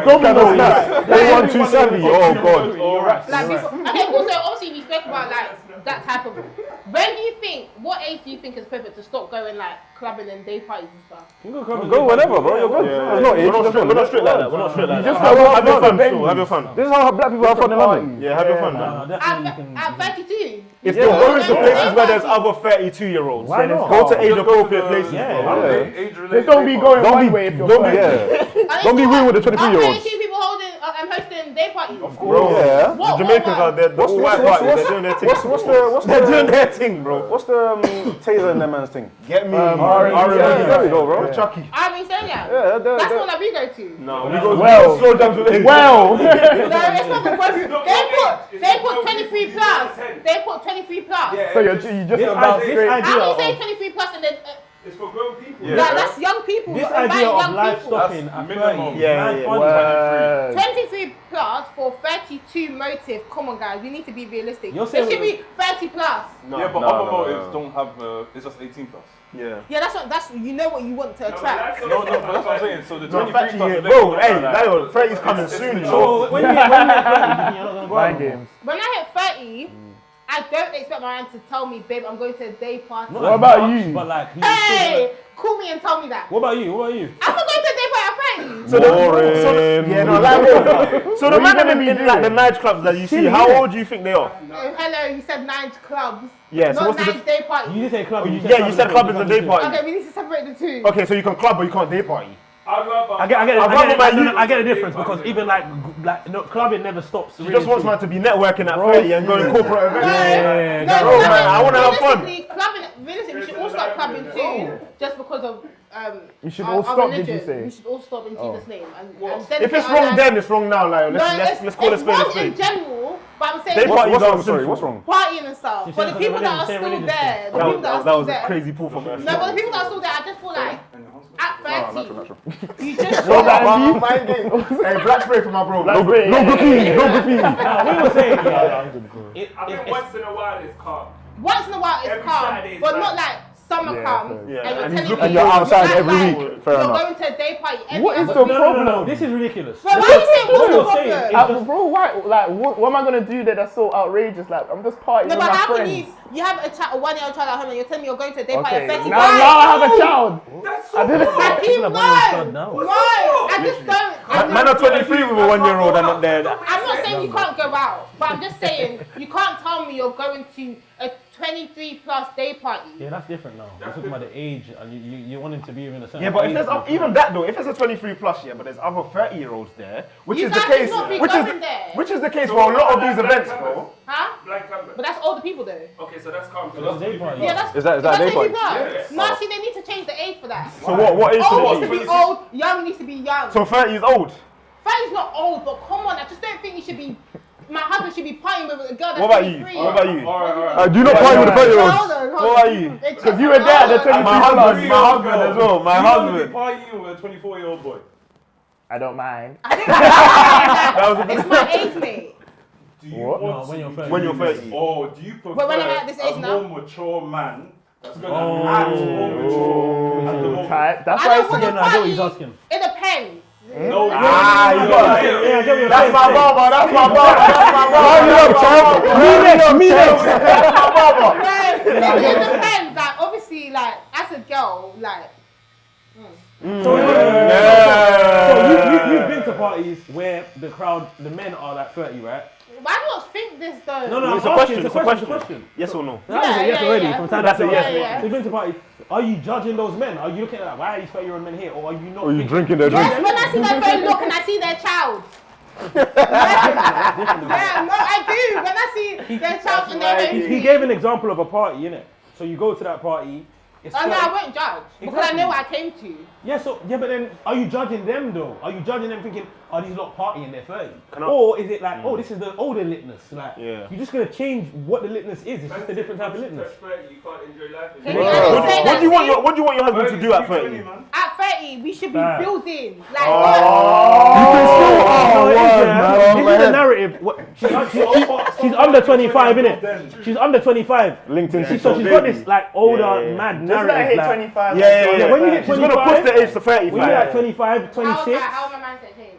Domino's. A1 270. Oh god. Like, okay, cool, so obviously we spoke about like that type of When do you think? What age do you think is perfect to stop going like clubbing and day parties and stuff? Go whenever, bro. You're good. There's no age. We're not strict like that. We're not strict like that. just Have have your fun, fun. still. Have your fun. This is how black people have fun in London. Yeah, have your fun, man. At 32. If you're going to places where there's other 32-year-olds, Why not? go to age-appropriate places. Just don't be going one way if you're Don't be, fine. Don't be weird with the 23-year-olds. Are 32 people hosting day parties? Of Bro, Yeah. the Jamaicans are there. The all white parties, they're doing their thing. They're doing their thing, bro. What's the taser in that man's thing? Get me. There we go, bro. Chucky. I mean, saying Yeah, that's the one that we go to. No, we go slow jams with it. Well. No, it's not the question. They put 23 plus. They put 23 plus. So you just about straight. How do you say 23 plus and then? It's for grown people. Yeah. That's young people. This Invite idea of young life people. stopping at 30. Yeah. 23 plus for 32 motive. Come on, guys, we need to be realistic. You're It saying should be 30 plus. Yeah, but other motives don't have. It's just 18 plus. Yeah. Yeah, that's you know what you want to attract. No, but that's what I'm saying. So the 23 Bro, plus. hey, Lyle, 30's coming soon, So bro. when you hit 30, you think you're not gonna go Mind out? games. When I hit 30, I don't expect my man to tell me, babe, I'm going to a day party. Not What as about much, you? But like, Hey, call me and tell me that. what about you? What about you? I'm not going to a day party at 30. So the man in like the nightclubs that you see, how old do you think they are? Hello, you said 9 clubs. Yeah, so not what's the 9 day party. You didn't say club. Yeah, you said club is a day party. Okay, we need to separate the two. Okay, so you can club but you can't day party. I get a difference because even like no, clubbing never stops. She just wants man to be networking at 30 and going corporate events. Yeah, Bro, man, I want to have fun. Realistically, we should all start clubbing too, just because of You should our, all our stop, did religion. you say? We should all stop in Jesus' name. And If it's wrong then, it's wrong now, like let's call it spade a It's wrong in spade. general, but I'm They saying party What's are wrong? Sorry, sinful. what's wrong? partying and stuff. She But said the people that are religion, still religion. there, the That people that are was still a there. crazy pull from us. No, but the people that are still there, I just feel like at 30, you just Mind game. Hey, black spray for my bro. No graffiti. We were saying, I think once in a while it's calm. once in a while it's Every calm, Saturday is but like- not like summer comes Yeah, and and you're he's telling me you're outside you're every like, week. Fair you're enough. going to a day party every What is other the week. no, this is ridiculous. But why are you saying what's the What you're saying problem? is- Bro, why? Like, what am I gonna do that's so outrageous? Like, I'm just partying No, with but my how can friends. you have a 1-year-old child at home and you're telling me you're going to a day party Okay, at 30? now I have a child. That's I didn't. Hakeem, no! now. No! I just don't. Man are 23 with a 1-year-old and not there. I'm not saying you can't go out, but I'm just saying you can't tell me you're going to a 23 plus day party. Yeah, that's different now. We're talking about the age, and you want him to be within a certain Yeah, but if age there's group. even that though, if it's a 23 plus, yeah, but there's other 30-year-olds there, which You is the guys should case, not be which going there. is the case for a lot of these events, bro. Huh? Black Canvas. But that's older people though. Okay, so that's calm. So That's that's day party. Yeah, that's Is that that's day party? 23 plus. Yes. No, see, they need to change the age for that. So what age Old should needs it to be old, young needs to be young. be? So 30 is old. 30 is not old, but come on, I just don't think you should be. My husband should be partying with a girl that's What about you? 23. What about you? Alright. Do you not party with the 30-year-olds? Hold on. What about you? Because you were there at the 23 My husband plus. as well. My husband. Partying with a 24-year-old boy. I don't mind. That was a It's my age, mate. Do you What? want No, when you're to 30. When you're 30. Or do you prefer But when I'm at this age a now? more mature man that's going to act more mature at the moment? Type. That's I why don't it's want Yeah, to no, I get what he's party. asking. It depends. No, you got Yeah, I get what you're That's saying. my barber. That's my barber. That's my barber. me next. That's my barber. It depends. Like, obviously, like, as a girl, like, So you've been to parties where the crowd, the men are like 30, right? why do you think this though? No, It's a I'm asking, question. it's a question. Yes or no? That was a yes Yeah, already. yeah. From time That's to a yes. time. Yeah. So you've been to parties. Are you judging those men? Are you looking at like, why are these 30-year-old men here? Or are you not? Or you thinking- drinking their Yes, drink? when I see their phone look and I see their child. Yeah, no, I do. When I see their child and their own He gave an example of a party, innit? So you go to that party. It's Oh no, 30 I won't judge because I Exactly. know what I came to. Yeah, but then are you judging them though? Are you judging them thinking, are these lot partying their 30? Can I- Or is it like, oh, this is the older litness? Like, Yeah. you're just gonna change what the litness is. It's just a different type of litness. You can't enjoy life. Can you understand What do you that? want? What do you want your husband to do at 30? At 30, we should be Bad. building. Like, This is a narrative. She's under 25, innit? She's under 25. LinkedIn. So she's got this like older, Yeah. mad Just let her narrative. hit Like, 25. Yeah. when you hit She's gonna 25, push the age to when you're 35. at 25, 26, how my mindset changed?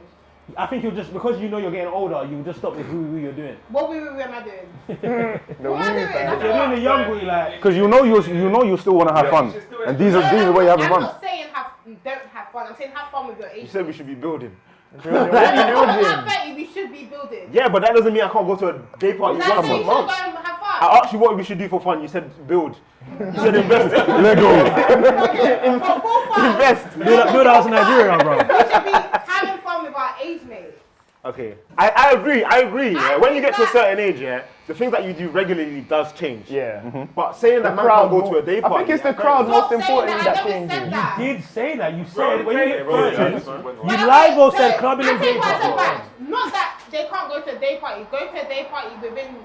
I think you'll just because you know you're getting older, you just stop with who you're doing. What am I doing? The What am I doing? If you're doing the young boy, like Because you know you still want to have fun, and these are where you're having I'm fun. not saying don't have fun. I'm saying have fun with your age. You said we should be building. What are you building? At 30, we should be building. Yeah, but that doesn't mean I can't go to a day party That's once saying a you should go month. and have fun. I asked you what we should do for fun. You said build. You said invest. Lego. Okay, for full fun, Invest. build a house in Nigeria, bro. we should be having fun with our age mates. Okay, I agree. Yeah. I When you think get to a that- certain age, yeah, the things that you do regularly does change. Yeah. But saying that man crowd can't go to a day I party. think it's the yeah, crowd Stop most saying important that. that I never said changes. that. You did say that. You said when you get Bro, 30, yeah, you live or said clubbing I and take day words party. back. Not that they can't go to a day party. Go to a day party within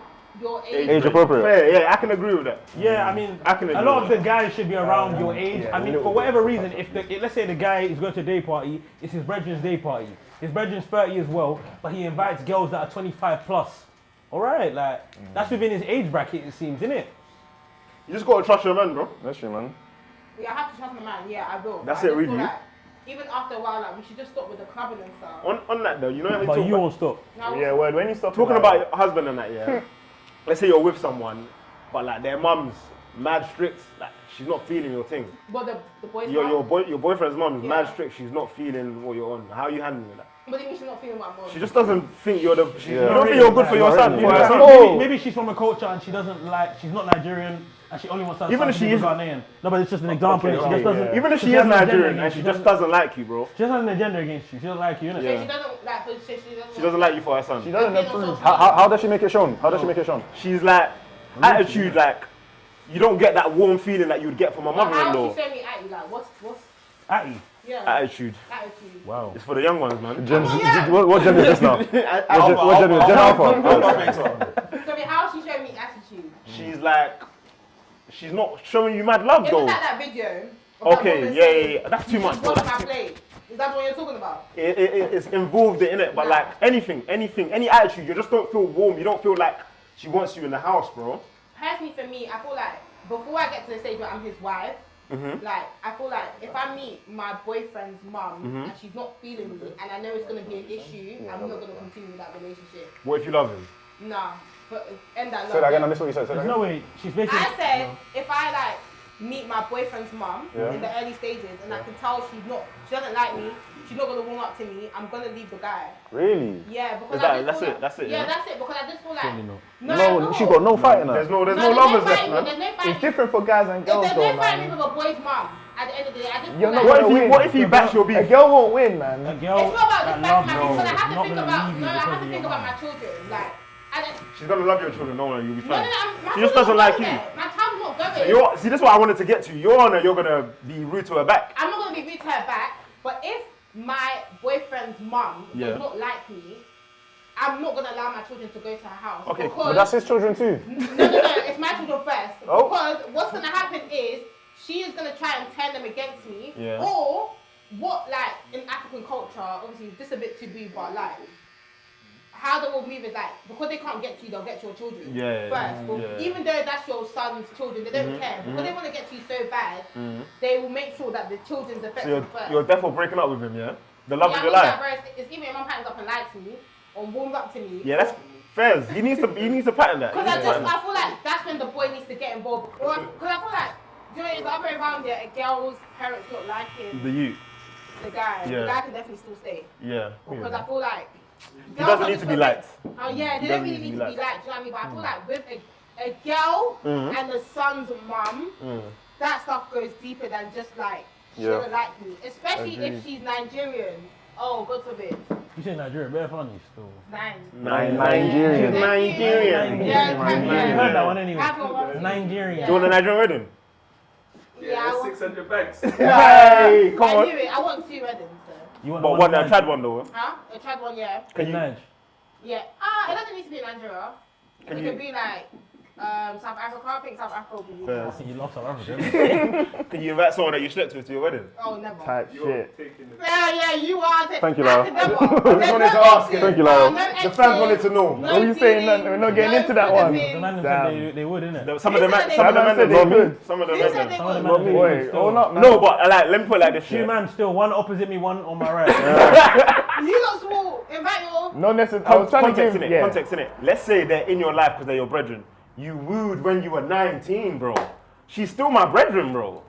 your age. Age appropriate. Fair, yeah, I can agree with that. Yeah, I mean, I can a agree lot with of the guys should be around your age. yeah, I mean, a for little whatever reason, let's say the guy is going to a day party, it's his brethren's day party. His brethren's 30 as well, but he invites girls that are 25 plus. All right, like that's within his age bracket, it seems, isn't it? You just gotta trust your man, bro. That's true, man. Yeah, I have to trust my man. Yeah, I will. That's I it, just really. feel like even after a while, like we should just stop with the clubbing and stuff. On that though, you know how you But talk you about, won't stop. Now, Yeah, word. When you stop talking about your husband and that, yeah. Let's say you're with someone, but like their mum's mad strict, like she's not feeling your thing. but the boys. Your boyfriend's mum is Yeah. mad strict. She's not feeling what you're on. How are you handling that? What do you mean she's not feeling my mom? She just doesn't think you're the. You Yeah. don't think you're good for your son. For her Maybe, son. Oh. maybe she's from a culture and she doesn't like, she's not Nigerian and she only wants to Even if she is- Ghanaian. No, but it's just an example. Okay, she okay, just doesn't. yeah. Even if she she is has an agenda Nigerian and against she you, just doesn't like you, bro. She doesn't have an agenda against you. She doesn't like you, innit? So Yeah. she doesn't like. So She doesn't like you for her son. She doesn't Being on approve. social How does she make it shown? How does she make it shown? She's like attitude, like you don't get that warm feeling that you'd get from a But how mother-in-law. she showing me at you? Like what's Atty. yeah Attitude. attitude? Wow. It's for the young ones, man. What gender is this now? What gender? Gen Alpha. So I mean, how she showing me attitude? She's like, she's not showing you mad love It though. was like that video. of that Okay, woman yeah, saying, yeah, yeah. That's too much, "Just bro. watch my plate." Is that what you're talking about? It's involved in it, but like anything, any attitude, you just don't feel warm. You don't feel like she wants you in the house, bro. Personally, for me, I feel like before I get to the stage where I'm his wife, like I feel like if I meet my boyfriend's mum and she's not feeling me, and I know it's gonna be an issue, I'm not gonna continue with that relationship. What if you love him? Nah, but end that love. Say that again. I missed what you said. Say that There's again. no way. She's basically. I said if I like meet my boyfriend's mum Yeah. in the early stages and I can tell she doesn't like me, she's not gonna warm up to me, I'm gonna leave the guy. Really? Yeah, because That's it, Yeah, yeah? that's it. Because I just feel like No, she got no fight in her. There's no lovers left, man. There's no fighting. It's different for guys and girls, There's though, no fighting man. with a boy's mum. At the end of the day, I just You're feel not like gonna win. What if he backs your A beef? girl won't win, man. A girl it's not about that the fact loves that you because I is have to not think gonna about leave you I because have of to your think about mum. my children. Like I just She's gonna love your children, no, you'll be no, fine. my She just child's doesn't not like going you. there. My child's not going. See, this is what I wanted to get to. You're on her, you're gonna be rude to her back. I'm not gonna be rude to her back, but if my boyfriend's mum does not like me, I'm not gonna allow my children to go to her house. Okay, because But that's his children too. no, it's my children first. Oh. Because what's gonna happen is she is gonna try and turn them against me. Yeah. Or what, like in African culture, obviously this a bit taboo, but like how they will move is like because they can't get to you, they'll get to your children first. But even though that's your son's children, they don't care because they want to get to you so bad. They will make sure that the children's So affected first. you're definitely breaking up with him, yeah? The love Yeah, of I your mean, life. like, it's even if my parents up and lied to me or warmed up to me. Yeah, that's fair. He needs to pattern that. He Because needs to pattern I feel like that's when the boy needs to get involved. Because I feel like, do you know, it's the other way around there, a girl's parents not liking the youth. the guy. Yeah. The guy can definitely still stay. Yeah. Because I feel like... He doesn't need to be liked. Oh yeah, they don't really need to be liked, do you know what I mean? But I feel like with a girl and the son's mum, that stuff goes deeper than just like, she doesn't like me. Especially if she's Nigerian. Oh, God forbid. You say Nigeria, very funny still. Nigerian. Nigerian. Yeah, You heard that one anyway. Have your one. Nigerian. Do you want a Nigerian wedding? Yeah, I Yeah, want, 600 bags. Hey, come I on. knew it. I want 2 weddings, so. You want But one, a trad one though. Huh? A trad one, yeah. Can you? Nige. Yeah. It doesn't need to be in Nigeria. It could be like South Africa. I think South Africa will be Fair. I think you love South Africa. Can you invite someone that you slept with to your wedding? Oh, never. Type shit. Taking it. Yeah, you are. Thank you, Lara. I just wanted to ask you. Thank you, Lara. The fans wanted to know. What are you saying? We're not getting into that one. The man said they would, innit? Some of the men, Who some of the said men, they not me. could? Some of the Who said men. they Some of the would? men said Wait, still. hold up, man. No, but like, let me put it like this. Two Yeah. man still, one opposite me, one on my right. You lot swore. Invite No necessarily. I was trying Context to in give, it. Context in it. Let's say they're in your life because they're your brethren. You wooed when you were 19, bro. She's still my brethren, bro.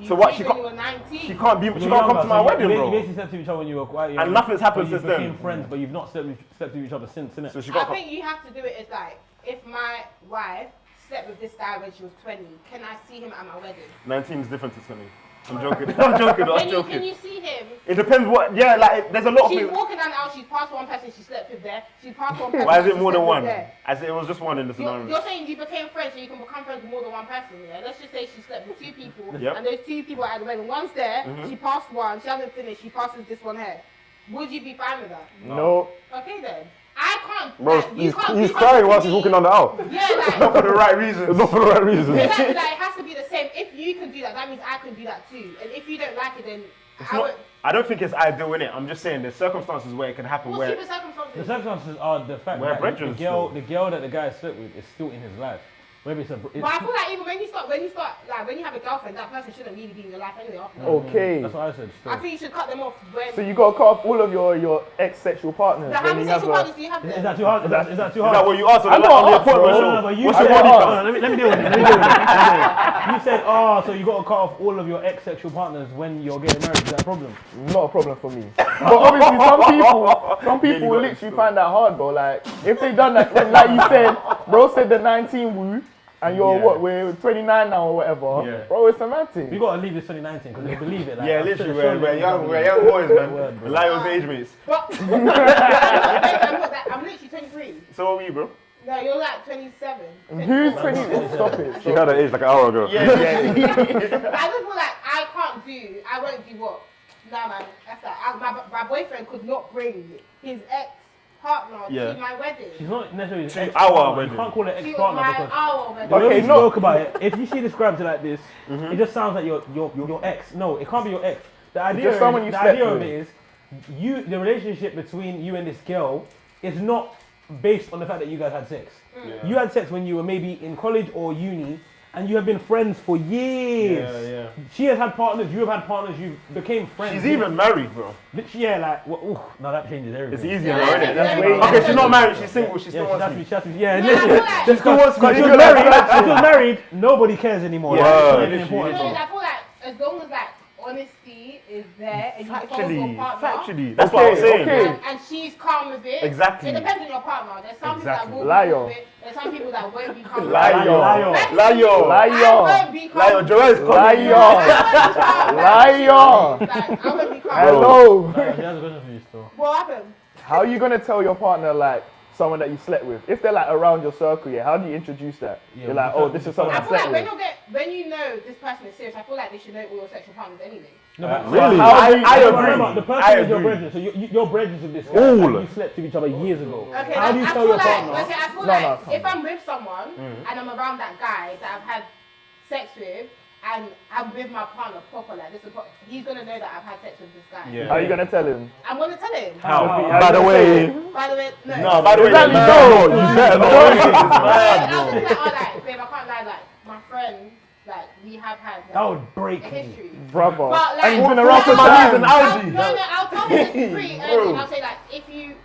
So what? She when you can't. were 19. She can't come to my wedding, You bro. basically slept with each other when you were quite young. And nothing's happened but since you became then. friends, but you've not slept with each other since, innit? So she I got. think you have to do it as like, if my wife slept with this guy when she was 20, can I see him at my wedding? 19 is different to 20. I'm joking. I'm joking. I'm joking. Can you see him? It depends what. Yeah, like there's a lot of She's things. walking down the aisle, she's passed one person she slept with there. She's passed one person. Why is it she more than slept with one? there. As it was just one in the scenario. You're saying you became friends, so you can become friends with more than one person, yeah? Let's just say she slept with 2 people, Yep. and those 2 people are at the wedding. One's there, she passed one, she hasn't finished, she passes this one here. Would you be fine with that? No. Okay then. I can't. Bro, like, you can't do he's something crying to whilst he's me. walking down the aisle. Yeah, like. Not for the right reasons. It's not for the right reason. Exactly, like, it has to be the same. If you can do that, that means I can do that too. And if you don't like it, then I don't think it's ideal in it. I'm just saying there's circumstances where it can happen What's where the circumstances? The circumstances are the fact We're that brethren the girl that the guy slept with is still in his life. Maybe it's a. But I feel like even when you start, like when you have a girlfriend, that person shouldn't really be in your life anyway. After that. Okay. That's what I said. I think you should cut them off when. So you gotta cut off all of your ex-sexual partners. How when many you have sexual a- partners do you have? Is Then? that too hard? Is that too is hard? that what you asked on I the, got on the asked, appointment bro. show? No, but you What's said, your body oh, count? let me deal with it. You said, oh, so you got to cut off all of your ex-sexual partners when you're getting married. Is that a problem? Not a problem for me. But obviously some people will literally find that hard, bro. Like if they done that, like you said, bro said the 19 woo, and you're Yeah. what, we're 29 now or whatever. Yeah. Bro, it's semantic. We got to leave this 2019 because they believe it. Like, Yeah, I'm literally, sure we're young boys, man. Word, bro. Lyle's age mates. But I'm literally 23. So what were you, bro? No, you're like 27. Who's 20? Stop it. She had her age like an hour ago. Yeah. But I just feel like I won't do what? Nah, man. That's that. My boyfriend could not bring his ex-partner Yeah. to my wedding. She's not necessarily To ex-partner. our You wedding. can't call her To ex-partner my because our wedding. the way Okay, we no. spoke about it, if you see this described like this, it just sounds like your ex. No, it can't be your ex. The idea, just someone you the slept idea of with. it is, the relationship between you and this girl is not based on the fact that you guys had sex. You had sex when you were maybe in college or uni, and you have been friends for years. Yeah. She has had partners, you have had partners, you became friends. She's even married, bro. Yeah, like, ooh, now that changes It's everything. easier, Yeah, now, isn't it? that's way Okay, she's not married. She's single. She still Yeah, wants me. she has to, yeah, No, I feel like- She still wants me. Because she was married, if she was married, nobody cares anymore. Yeah, Like, it's not yeah, even literally, important. No, literally. I feel like as long as like honesty is there and you told your Factually, partner factually. That's what I'm Okay, saying. okay. and she's calm with it. Exactly. It depends on your partner. There's some Exactly. people that will Liar. be calm with it. There's some people that won't be calm with it. Liar. Liar. Liar. I won't be calm Liar. with it. Joel's calling you. Liar. Like, I won't be calm. Hello. She has a question for you still. What happened? How are you gonna tell your partner like someone that you slept with? If they're like around your circle, yeah, how do you introduce that? Yeah, You're like, we oh, this is someone I I feel like slept with. when you know this person is serious, I feel like they should know all your sexual partners anyway. No, but Really? How do you- I remember, agree. the person I is your agree. brethren, so you're brethren with this guy. All. And you slept with each other years ago. Okay, How do you I tell feel your like, partner? Okay, I feel No, like no, if I'm with someone and I'm around that guy that I've had sex with and I'm with my partner proper, like this is he's gonna know that I've had sex with this guy. Yeah. How are you gonna tell him? I'm gonna tell him. How? By the way, By the way, no. No, by the way, Exactly. no. you better not. I'll just be like, oh, like, babe, I can't lie, like, my friend, like, we have had like, That would break a me. history. Brother. But, like, And he's been around for my knees and time. Aldi. I'll tell him this pretty Bro. early. I'll say, like, if you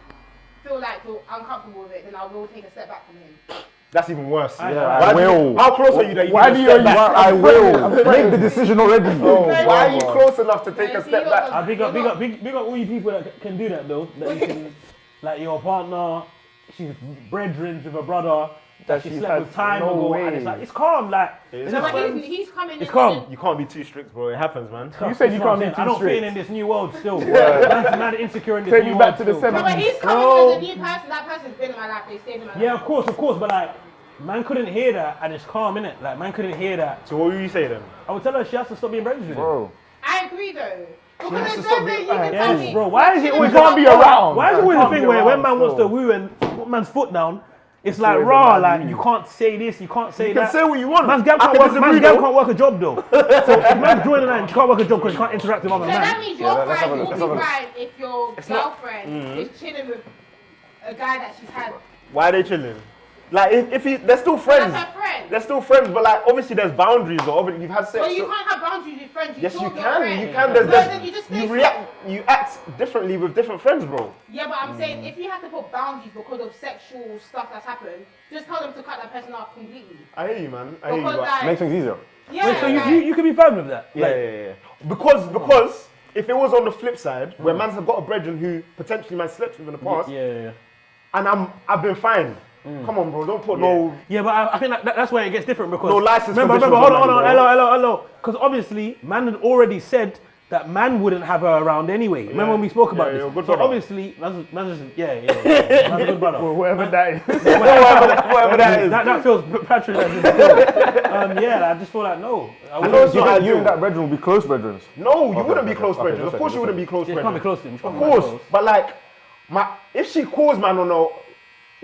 feel like you're uncomfortable with it, then I will take a step back from him. That's even worse. Yeah, Why I do you- will. How close are you that you Why need do to you- step back? I will make the decision already. Oh, Why are you brother. close enough to take Yeah, a see, step you're back? not- I big up all you people that can do that though. That you can, like your partner, she's brethren with a brother that she she's slept had with time no ago, way. and it's like it's calm. Like is. it's No, just but friends. he's coming It's in. calm. You can't be too strict, bro. It happens, man. You said you That's what can't I'm be saying. too I don't fit strict. in this new world still. Man's mad insecure in this Take new me world back to the still. 70s. No, but he's coming Bro. as a new person. That person's been in my life. They stayed in my life. Yeah, of course, but like, man couldn't hear that, and it's calm, innit? Like, man couldn't hear that. So what will you say then? I would tell her she has to stop being brethren with him. Bro. I agree though. Because has to there's stop no way being- you can tell Yes, me. bro. Why is it We always can't be around. Why is it always a Can't thing be where when around man wants to still. woo and put man's foot down, it's like always a raw, man like woo. you can't say this, you can't say You can that. say what you want. Man's girl I can't can work. disagree, Man's girl though. can't work a job though. So if man's joining that and she can't work a job because she can't interact with other So that men. means Yeah, you're let's have a fine. look, You'll let's have a be look. fine if your It's not- girlfriend is chilling with a guy that she's had. Why are they chilling? Like they're still friends. That's her friend. They're still friends, but like obviously there's boundaries. Or obviously you've had sex. Well, you can't have boundaries with friends. Yes, you talk your can. friend. You can. No, then you just stay you act differently with different friends, bro. Yeah, but I'm saying if you have to put boundaries because of sexual stuff that's happened, just tell them to cut that person off completely. I hear you, man. I hear you. Because, But like, Makes things easier. yeah, Wait, so like, you could be fine with that? yeah. Because if it was on the flip side, where man's have got a brethren who potentially man slept with in the past, Yeah. and I've been fine. Come on, bro. Don't put no. Yeah, but I think that's where it gets different because No license Remember, conditions hold on on, that, bro. hello. Because obviously, man had already said that man wouldn't have her around anyway. Remember when we spoke about this? good So brother. obviously, man's man's a good brother. Well, whoever that is. Whatever that is. That feels patronizing still. Yeah, I just feel like no. I know wouldn't. it's not You and that brethren will be close brethren. No, you Okay, wouldn't be okay, close okay, brethren. just Of course, checking, you wouldn't be close You brethren. can't be close to him. Of course, but like, if she calls man on a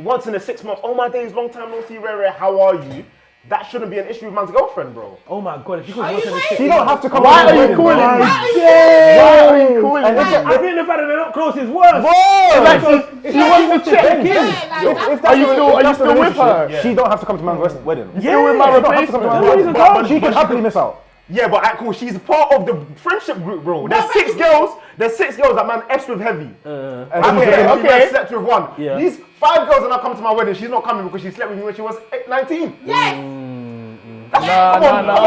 once in a 6 months, oh my days, long time no see, rare, how are you? That shouldn't be an issue with man's girlfriend, bro. Oh my god, if you could Are watch you this crazy? shit. She don't have to come. Why to are you the calling wedding, me? man. Why are you calling me? I think the fact that they're not close is worse. Like, she wants to check in. yeah, like, If Are you that's still with her? relationship, she don't have to come to man's wedding. Still with my She don't have to come to man's replacement. wedding. She can happily miss out. Yeah, but cool. She's part of the friendship group, bro. There's 6 girls. There's 6 girls that man F's with heavy. Okay. She slept with one. Yeah. These 5 girls that are coming to my wedding, she's not coming because she slept with me when she was 19. yes. No,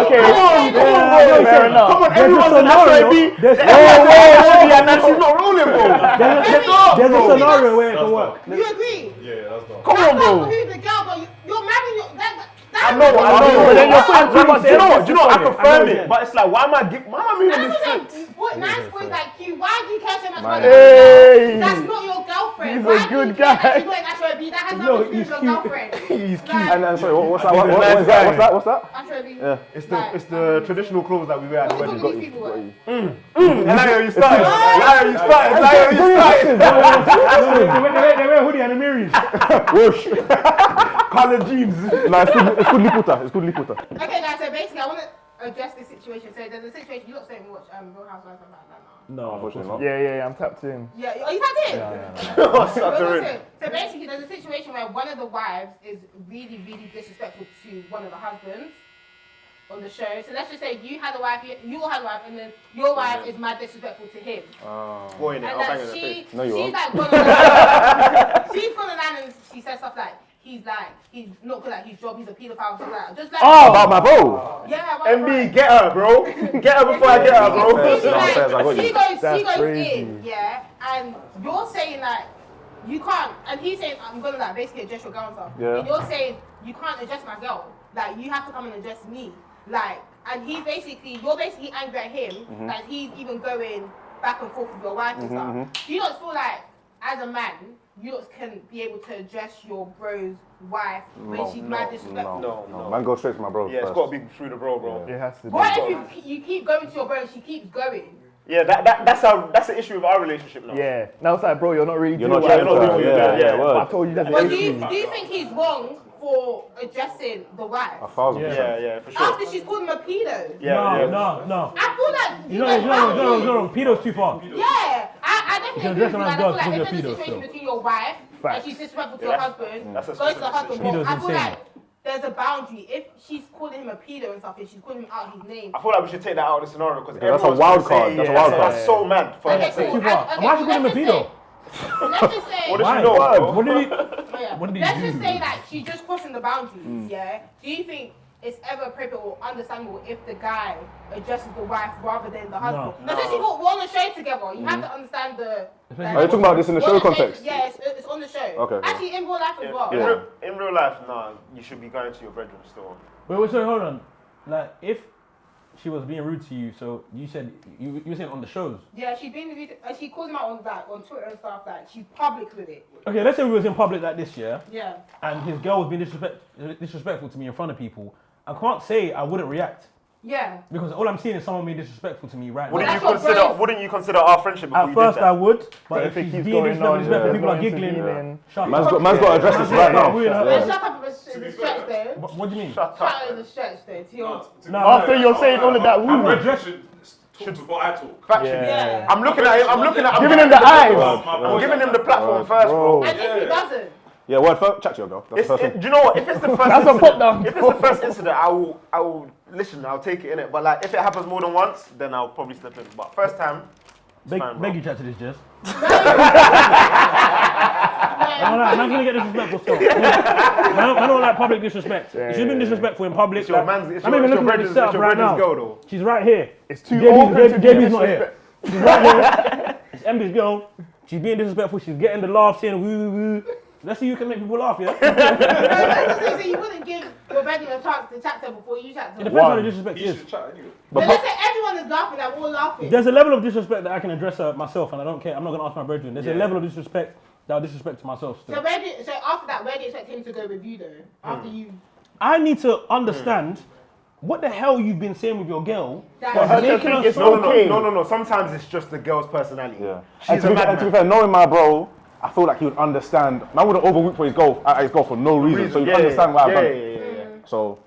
okay. Come on, bro. Fair enough. Come on, There's a everyone's an scenario. SIB. There's And then she's not rolling, bro. there's a scenario where it can work. You agree? Yeah, that's not. Come on, That's not bro. for who the girl, but you're marrying your. I know, but then you're putting too much Do you know, I emphasis on it. confirm it, but it's like, why am I moving this shit? What nice boys like you? Why do you care so much about Hey. That's not your girlfriend. He's a Why do you good care guy. that she's going Ashra B? That has nothing to do with your girlfriend. He's cute. And sorry, what's that? He's a nice guy. What's that? Ashra B. Yeah. It's the traditional clothes that we wear at the What wedding. do these people wear? Liar, you started. Liar, you started. They wear hoodie and a mirror. Whoosh. Colored jeans. Nah, it's good liputa. It's good liputa. Okay, guys. So basically, I want to address this situation. So there's a situation. You lot saying watch Real Housewives of Atlanta. No, Unfortunately not. Yeah, I'm tapped in. Yeah, are you tapped in? So basically, there's a situation where one of the wives is really, really disrespectful to one of the husbands on the show. So let's just say you had a wife, you had a wife, and then your wife is mad disrespectful to him. Boy, And I'll like bang in the face. No, you she's won't. like gone on she's gone on and she says stuff like he's not good at his job, he's a paedophile, stuff like that. Just like About my bro. yeah, MB, get her, bro. Get her before I get her, bro. She's like, I got you. she goes That's crazy. in, yeah, and you're saying like you can't, and he's saying I'm gonna like basically address your girl and stuff. Yeah. And you're saying you can't address my girl, like you have to come and address me, like, and you're basically angry at him that he's even going back and forth with your wife and stuff. Do you not feel like as a man you lot can be able to address your bro's wife when she's mad disrespectful? No. Man, go straight to my bro. Yeah, it's first. got to be through the bro, bro. It has to be. What if you keep going to your bro and she keeps going? Yeah, that's the issue with our relationship now. Yeah. Now it's like, bro, you're not really You're doing not what chatting I to told her. you to Yeah, do. yeah, word. I told you there's But an do issue. you think he's wrong for addressing the wife 1,000%. Yeah, for sure. after she's called him a pedo? Yeah. No. I feel like You know, pedo's too far. Yeah, I definitely agree with you. Like, I feel like Girls if there's a call me a pedo, situation so. between your wife and Facts. she's disrespectful to Yeah, your that's- husband, that's a goes to the specific husband. situation. But I feel Pedo's like there's a boundary. If she's calling him a pedo and stuff, if she's calling him out his name. I feel like we should take that out of the scenario because that's a wild card. That's a wild card. That's so mad for her Okay, to say. cool. Too far. Why should we call him a pedo? Let's just say. What does Why? she know, bro? What did he? Yeah. What did he Let's do? just say that she's just crossing the boundaries, yeah? Do you think it's ever appropriate or understandable if the guy addresses the wife rather than the husband? No. Especially we're on the show together. You have to understand the... Especially- Are you talking about this in the we're show on context? Yeah, it's on the show. Okay. Actually, in real life as well. In real life, nah, you should be going to your bedroom still. Wait, sorry, hold on. Like, if she was being rude to you, so you said you were saying on the shows. Yeah, she's been rude. She calls him out on Twitter and stuff. Like, she's public with it. Okay, let's say we was in public like this, yeah, Yeah. and his girl was being disrespectful to me in front of people. I can't say I wouldn't react Yeah. because all I'm seeing is someone being disrespectful to me right Wouldn't now. you That's what consider? Wouldn't you consider our friendship before At you first did I that? would, but If if it she's keeps being going on, disrespectful, yeah, people are not giggling. intervening. Shut Man's up. got to address this right now. Shut up is a stretch though. What do you mean? Shut Shut up. up is a stretch though. To your... No, After you're saying all of that, I'm woo. ready. Should talk before I talk. Factually. Yeah. I'm looking at him. I'm Giving him the eyes. I'm giving him the platform first, bro. And if he doesn't, Yeah, word first. Chat to your girl. That's the first thing. Do you know what? If it's the first That's a incident, pop down. if it's the first incident, I will listen. I'll take it in it. But like, if it happens more than once, then I'll probably slip in. But first time, it's fine, bro. Beg you chat to this, Jess. I'm not gonna get disrespectful still. I don't like public disrespect. If you've been disrespectful in public, It's your like, man's. It's I'm your, even it's your looking at this brother's. It's setup your right brother's now. girl, though. She's right here. It's too open to be JB's not here. disrespect. She's right here. It's MB's girl. She's being disrespectful. She's getting the laugh, saying woo woo woo. Let's see who can make people laugh, yeah? So you wouldn't give your bedroom a chance to chat to them before you chat to It them. depends on the disrespect You is. should chat anyway. So let's say everyone is laughing, like we're all laughing. There's a level of disrespect that I can address myself, and I don't care. I'm not gonna ask my brethren. There's a level of disrespect that I'll disrespect to myself still. So after that, where do you expect him to go with you though? After you. I need to understand what the hell you've been saying with your girl. That- that's her to making think her it's so- okay. No. Sometimes it's just the girl's personality. Yeah. She's And a to be madman. fair, knowing my bro, I feel like he would understand. Man wouldn't overwhoop for his goal for no reason. So you understand why I've done it. So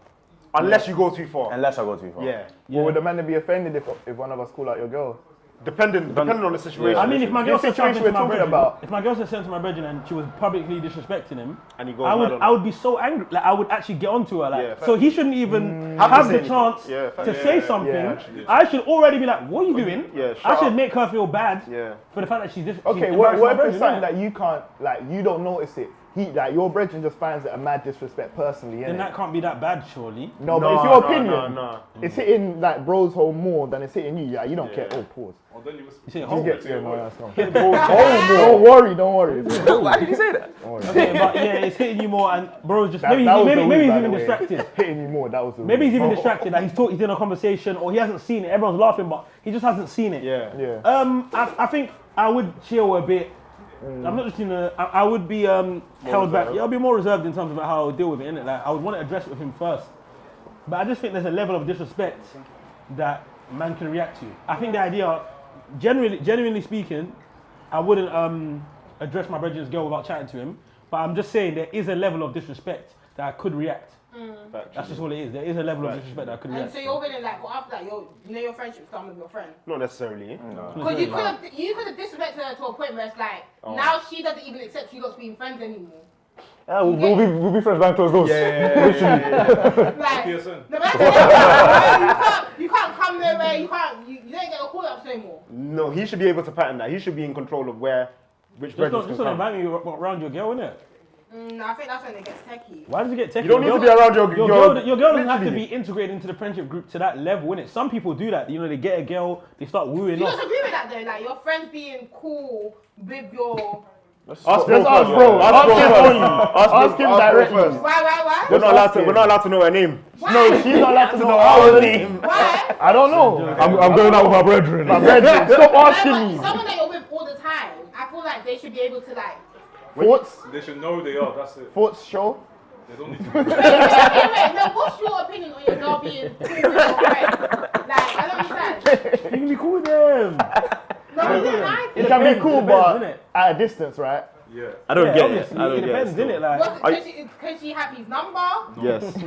Unless you go too far. unless I go too far. Yeah. Well, would the man be offended if one of us call out your girl? Depending on the situation. I mean, if my girl said something to we're my talking brethren, about. if my girl said something to my brethren and she was publicly disrespecting him, And he goes I mad on I would be so angry. Like I would actually get onto her. Like, Yeah, so he shouldn't even Have to have say the anything. chance Yeah, to say something. Yeah. I should already be like, what are you doing? Yeah, shut I should up. make her feel bad Yeah. for the fact that she's Okay, she's what embarrassing my if it's brethren, something innit? that you can't, like, you don't notice it? Like, your brethren just finds it a mad disrespect personally, Then innit? that can't be that bad, surely. No, but it's your No, opinion. no. It's hitting, like, bro's home more than it's hitting you. Yeah, you don't care. Oh, pause. Or then you was You say You home. get, yeah, no, that's not. Hit balls. Don't worry. Why did you say that? Okay, but yeah, it's hitting you more, and bro's just That maybe was the maybe root, he's by even the way. distracted. Hitting you more, that was the Maybe he's root. even distracted. Like he's in a conversation, or he hasn't seen it. Everyone's laughing, but he just hasn't seen it. Yeah. Yeah. I think I would chill a bit. I'm not just I would be held back. Yeah, I'll be more reserved in terms of how I'll deal with it, innit? Like I would want to address it with him first. But I just think there's a level of disrespect that man can react to. I think the idea, genuinely speaking, I wouldn't address my brethren's girl without chatting to him. But I'm just saying there is a level of disrespect that I could react. That's just all it is. There is a level of disrespect that I could And react. so you're willing, like, well, after that, your friendship's done with your friend. Not necessarily. Because you could have disrespected her to a point where it's like, now she doesn't even accept you lot being friends anymore. Yeah, we'll be friends behind closed doors. Like, PSN. no, but that's you can't come there where you don't get your call-ups anymore. No, he should be able to pattern that. He should be in control of which Just brethren don't can come. invite me around your girl, innit? I think that's when it gets techie. Why does it get technical? You don't need to be around your Your girl doesn't have to be integrated into the friendship group to that level, innit? Some people do that. You know, they get a girl, they start wooing Do you off. not agree with that though? Like your friends being cool with your... Ask Ask bro. Ask him directly. Why? We're not allowed to know her name. Why? No, she's not allowed to know our name. Why? I don't know. I'm going out with my brethren. My brethren, stop asking me. Someone that you're with all the time, I feel like they should be able to like... Thoughts? They should know they are, that's it. Thoughts, show? They don't need to. Wait, no, what's your opinion on your girl being cool with your friend? Like, I don't understand. You can be cool with them. No, I don't like It it. can be depends, cool, it but depends, at a distance, right? Yeah. I don't get it. Obviously, I don't it get depends, it. still. innit? Like, Can she have his number? Yes. it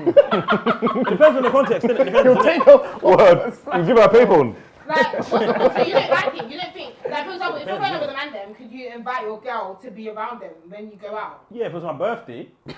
depends on the context, innit? It depends. He'll innit? take a Word. You give her a payphone. Like, so you don't like it? You don't think, like, for example, if you're going out with a man, then could you invite your girl to be around them when you go out? Yeah, if it was my birthday. 1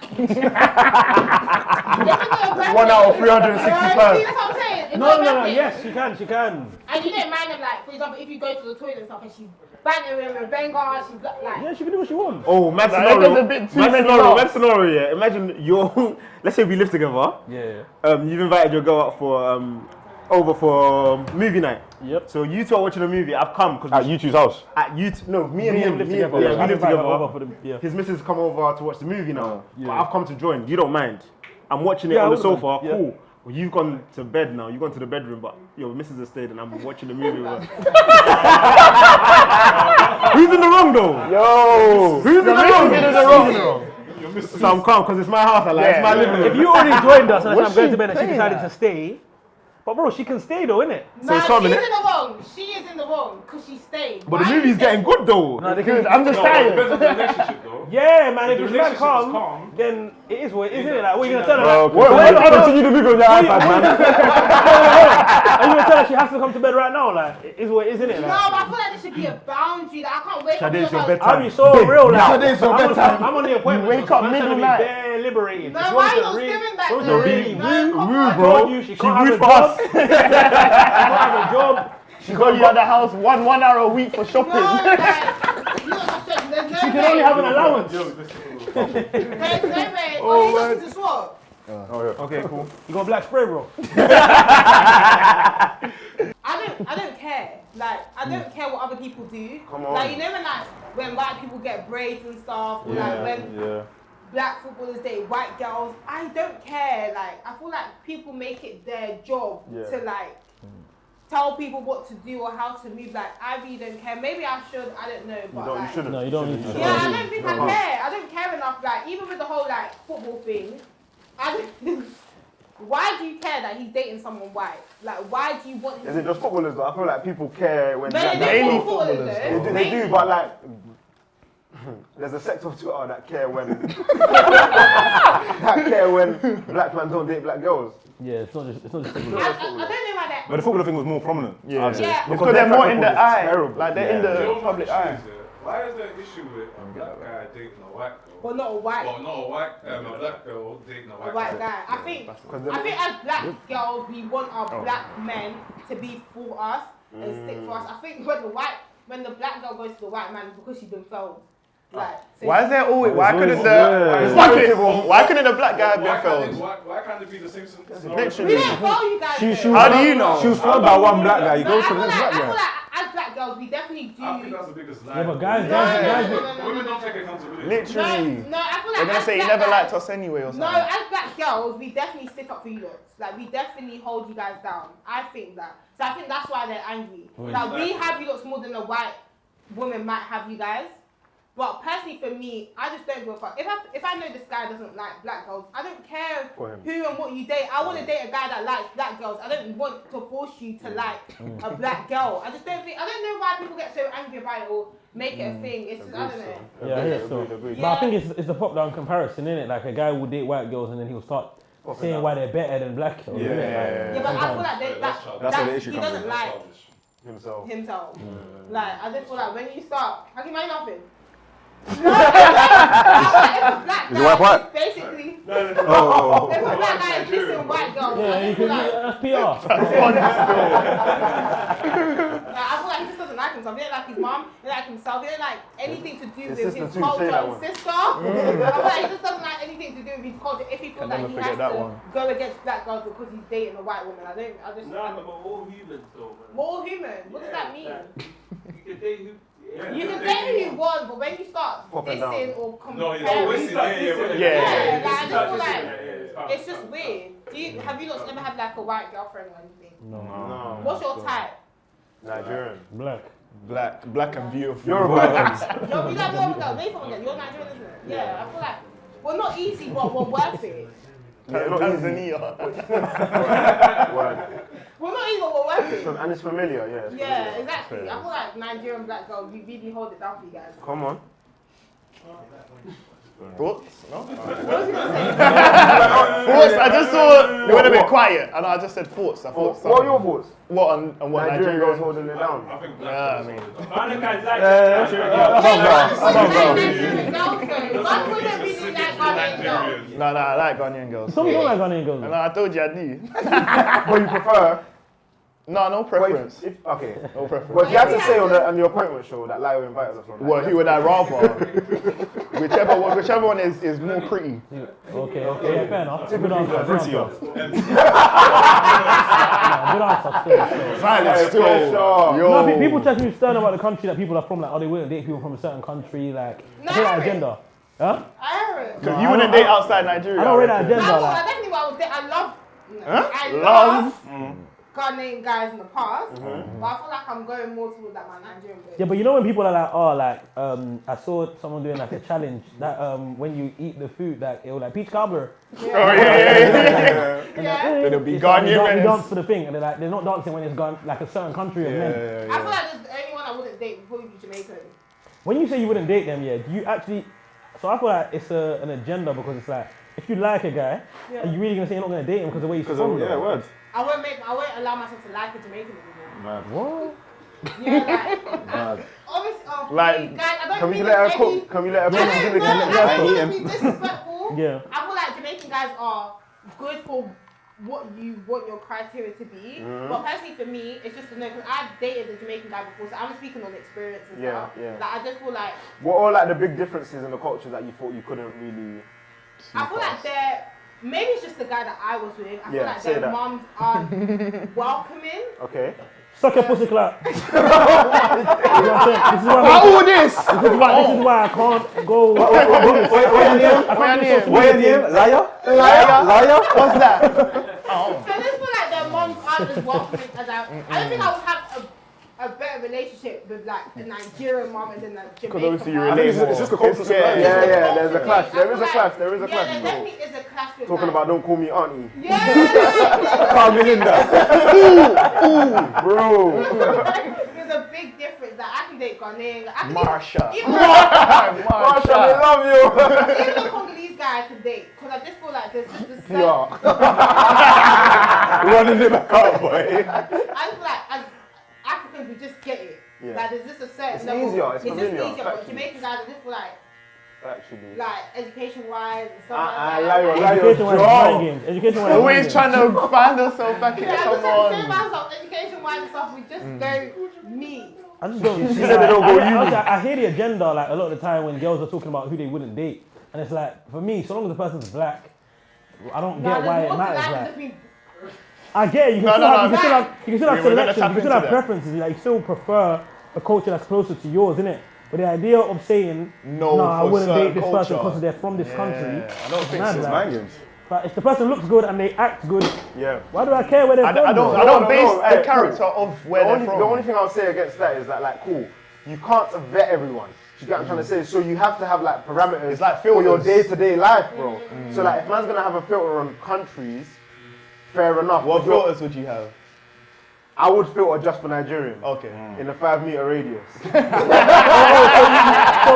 out of 365. See, that's what I'm saying. It's not No, birthday. yes, she can. And you don't mind them, like, for example, if you go to the toilet and stuff and she's banging with a banger, she's like... Yeah, she can do what she wants. Oh, mad Like, scenario. there's a bit too Mad many scenario. laughs. Mad scenario. Yeah. Imagine you're. Let's say we live together. Yeah. You've invited your girl out for over for movie night. Yep. So you two are watching a movie. I've come because At YouTube's house. at you. No, me and him live me- together. Yeah, I we live invite her together. over for the- yeah. His missus come over to watch the movie now. Yeah. But I've come to join. You don't mind? I'm watching it Yeah, I on the wouldn't sofa. mind. Yeah. Cool. Well, you've gone to bed now. You've gone to the bedroom, but your missus has stayed, and I'm watching the movie with her. Who's in the wrong though? Yo. Who's in the wrong? in the wrong. So I'm calm because it's my house. I like it's my living room. If you already joined us and What's I'm going she to bed and she playing decided at? to stay, but bro, she can stay though, innit? So it's Nah, calm, she's in innit? the wrong. She is in the wrong because she stayed. But the Why movie's you getting good though. Good, I'm just No, it depends tired. on the relationship though. Yeah, man, if The it's man relationship is calm, calm. then it is what it is, innit? Like, what are you gonna tell her? Bro, Like, continue the movie on your iPad, man. are you gonna tell like she has to come to bed right now. Like, it is what it is, isn't it? No, Like, but I feel like there should be a boundary. Like, I can't wake up. Shade, it's your like, bedtime. I'll be so real. Like, Today's your bedtime. I'm on the appointment. You wake up middle night. Bare liberated. No, This why one's you not really- doing that? one's though? really No, come woo, on. bro. She can't have a job. She can't have a job. She got you at the house 1 hour a week for shopping. No, like, you're not saying- there's no She way. can only have an allowance. There's no way. Oh, you got to swap. Okay, cool. You got black spray, bro. I don't care. Like, I don't care what other people do. Come on. Like, you know when white people get braids and stuff, or like when black footballers date white girls, I don't care. Like, I feel like people make it their job to like tell people what to do or how to move. Like, I really don't care. Maybe I should. I don't know. But You like, shouldn't. No, you don't need to. yeah, I don't think I care. I don't care enough. Like, even with the whole like football thing, I don't. Why do you care that he's dating someone white? Like, why do you want him? Is it just footballers though? I feel like people care when No, black they guys- do footballers though. They do, but like, there's a sect of Twitter that care when black men don't date black girls. Yeah, it's not just. I don't know why that. But the footballer thing was more prominent. Yeah. I'd say. Yeah. Because they're more in the It's eye. terrible. Like, they're in the public eye. Why is there an issue with a black guy dating a white girl? Well, not a white. Well, not a white, a black girl dating a A white white girl. guy. I think as black girls, we want our black men to be for us and stick for us. I think when the black girl goes to the white man, it's because she's been failed. Like, so Why is there always? Why couldn't why couldn't the black guy have been failed? Why can't it be the same scenario? we don't fail you guys. though. How do you know? She was followed by one black guy. You No, go I to feel the next like black guy. as black girls, we definitely do. I think that's the biggest lie. Yeah, but guys, No. Women don't take accountability. Literally. No, I feel like They're gonna as say you black never guys- liked us anyway or No, something. as black girls, we definitely stick up for you lots. Like, we definitely hold you guys down. I think that. So I think that's why they're angry. Like, we have you lots more than a white woman might have you guys. But personally for me, I just don't give a fuck. If I know this guy doesn't like black girls, I don't care who and what you date. I want to date a guy that likes black girls. I don't want to force you to like a black girl. I don't know why people get so angry about it or make it a thing. It's just, I don't know. Yeah, I hear so. But I think it's the pop down comparison, innit? Like a guy will date white girls and then he'll start saying why they're better than black girls. Yeah, but I feel like That's where the issue he comes doesn't in. like Himself. Like, I just feel like when you start, how can you nothing? No, if a black Is the wife guy white? is basically, Oh. if a black guy is dissing white girls, Yeah, I you just feel can like, that's PR. I feel like he just doesn't like himself. He don't like his mom, he don't like himself, he don't like anything to do with sister his too, culture say that and one. sister. I feel like he just doesn't like anything to do with his culture if he feels like never he forget has that to one. go against black girls because he's dating a white woman. I just. No, but we're all humans though, man. We're all human. What does that mean? You can date who. You can date who you want, but when you start Popping dissing down. or No, comparing, it's always yeah, like, I just feel Yeah, like it's just weird. Have you not ever had like a white girlfriend or anything? No. What's your type? Nigerian. Black. Black and beautiful. You're a You guys know what girl? They from You're Nigerian, isn't it? Yeah, I feel like we're not easy, but we're worth it. Tanzania. We're not easy, but we're worth it. And it's familiar, yeah. It's Yeah, familiar. exactly. I feel like Nigerian black girls, we really hold it down for you guys. Come on. Thoughts? No? What was you gonna say? Thoughts? I just saw you went a bit quiet, and I just said thoughts. I thought What are your thoughts? what on what Nigerian girls Nigerian? holding it down. I think Yeah, I mean, Other guys like Nigerian girls though. Why wouldn't really like Ghanaian girls? no, I like Ghanaian girls. Some don't like Ghanaian girls. And I told you I do. What you prefer? No preference. Okay. No preference. But you have to say on your appointment show that Lio invited us on. Well, who would I rather? whichever one is more pretty. Okay, yeah, fair enough. Good answer. Prettier. Good answer. Still. Silence still. No, Yo. people tell me stern about the country that people are from. Like, oh, they wouldn't date people from a certain country. Like, I hate that agenda. Huh? I hear it. You wouldn't date outside Nigeria. I don't read that reckon. agenda. I Like, definitely would date. I love. Huh? I Love? love Ghanaian guys in the past, but I feel like I'm going more towards like my Nigerian bit. yeah, but you know when people are like, oh, like, I saw someone doing like a challenge that when you eat the food, that it was like peach cobbler. Oh yeah. Yeah. It'll be It's like you Ghanaian. dance for the thing, and they're not dancing when it's gone like a certain country of men. I feel like the only one I wouldn't date would probably be Jamaican. When you say you wouldn't date them, yeah, do you actually? So I feel like it's an agenda because it's like if you like a guy, are you really gonna say you're not gonna date him because of the way he's from? Yeah, words. I won't allow myself to like a Jamaican anymore. Mad. What? Yeah, like, Mad. obviously, Like, guys, I don't Can we think let her there's cook? any- Can we let her I cook? don't know, I don't want to be eating. disrespectful. Yeah. I feel like Jamaican guys are good for what you want your criteria to be. But personally for me, it's just to know, because I've dated a Jamaican guy before, so I'm speaking on experience and Yeah, stuff. yeah. Like, I just feel like, What are like the big differences in the cultures that you thought you couldn't really? I feel like maybe it's just the guy that I was with. I feel Yeah, like say their that. mums aren't welcoming. Okay. Suck your pussy clap. You know what I'm saying? This is why All this! this is why I can't go. What's your name? Liar? Liar? What's that? So I just feel like their mums aren't as welcoming as I don't think I would have a better relationship with like a Nigerian mum and then a Jamaican obviously you mum. relate It's just the culture. Yeah, Yeah, there's a clash. There is a clash. There is a Yeah, clash. there bro. definitely is a clash with Talking like, about don't call me auntie. Yeah, Carmelinda. Bro. there's a big difference. Like I can date Ghanaian. I can Marsha. even Marsha, I love you. even the Congolese guy I can date because I just feel like there's just a certain. Running it back out, boy. I just feel like as Africans we just get it. Yeah. Like there's just a certain It's level. easier, it's just familiar, easier. But factually. Jamaican guys I just feel Actually. like education wise and stuff I like that. lie Education wise, jaw. mind games. Education wise, Always trying to find herself back in Yeah, someone. education wise and stuff, we just don't meet. I just don't. She said they don't go uni. I hear the agenda like a lot of the time when girls are talking about who they wouldn't date, and it's like for me, so long as the person's black, I don't get why it matters. Like, I get it. You can still have We selections. were gonna You tap can still into have that. preferences. Like you still prefer a culture that's closer to yours, innit? But the idea of saying No, no, I for wouldn't certain date this person culture. because they're from this country. I don't think mad, so. like. Mind games. But if the person looks good and they act good, Yeah. why do I care where they're from? I bro? don't No, base no, the hey, character of where they're from. The only thing I'll say against that is that, like, cool, you can't vet everyone. You get what I'm trying to say? So you have to have, like, parameters It's like for your filters. day-to-day life, bro. So, like, if man's going to have a filter on countries, fair enough. What If you're- filters would you have? I would filter just for Nigerians. Okay. In a 5-meter radius. So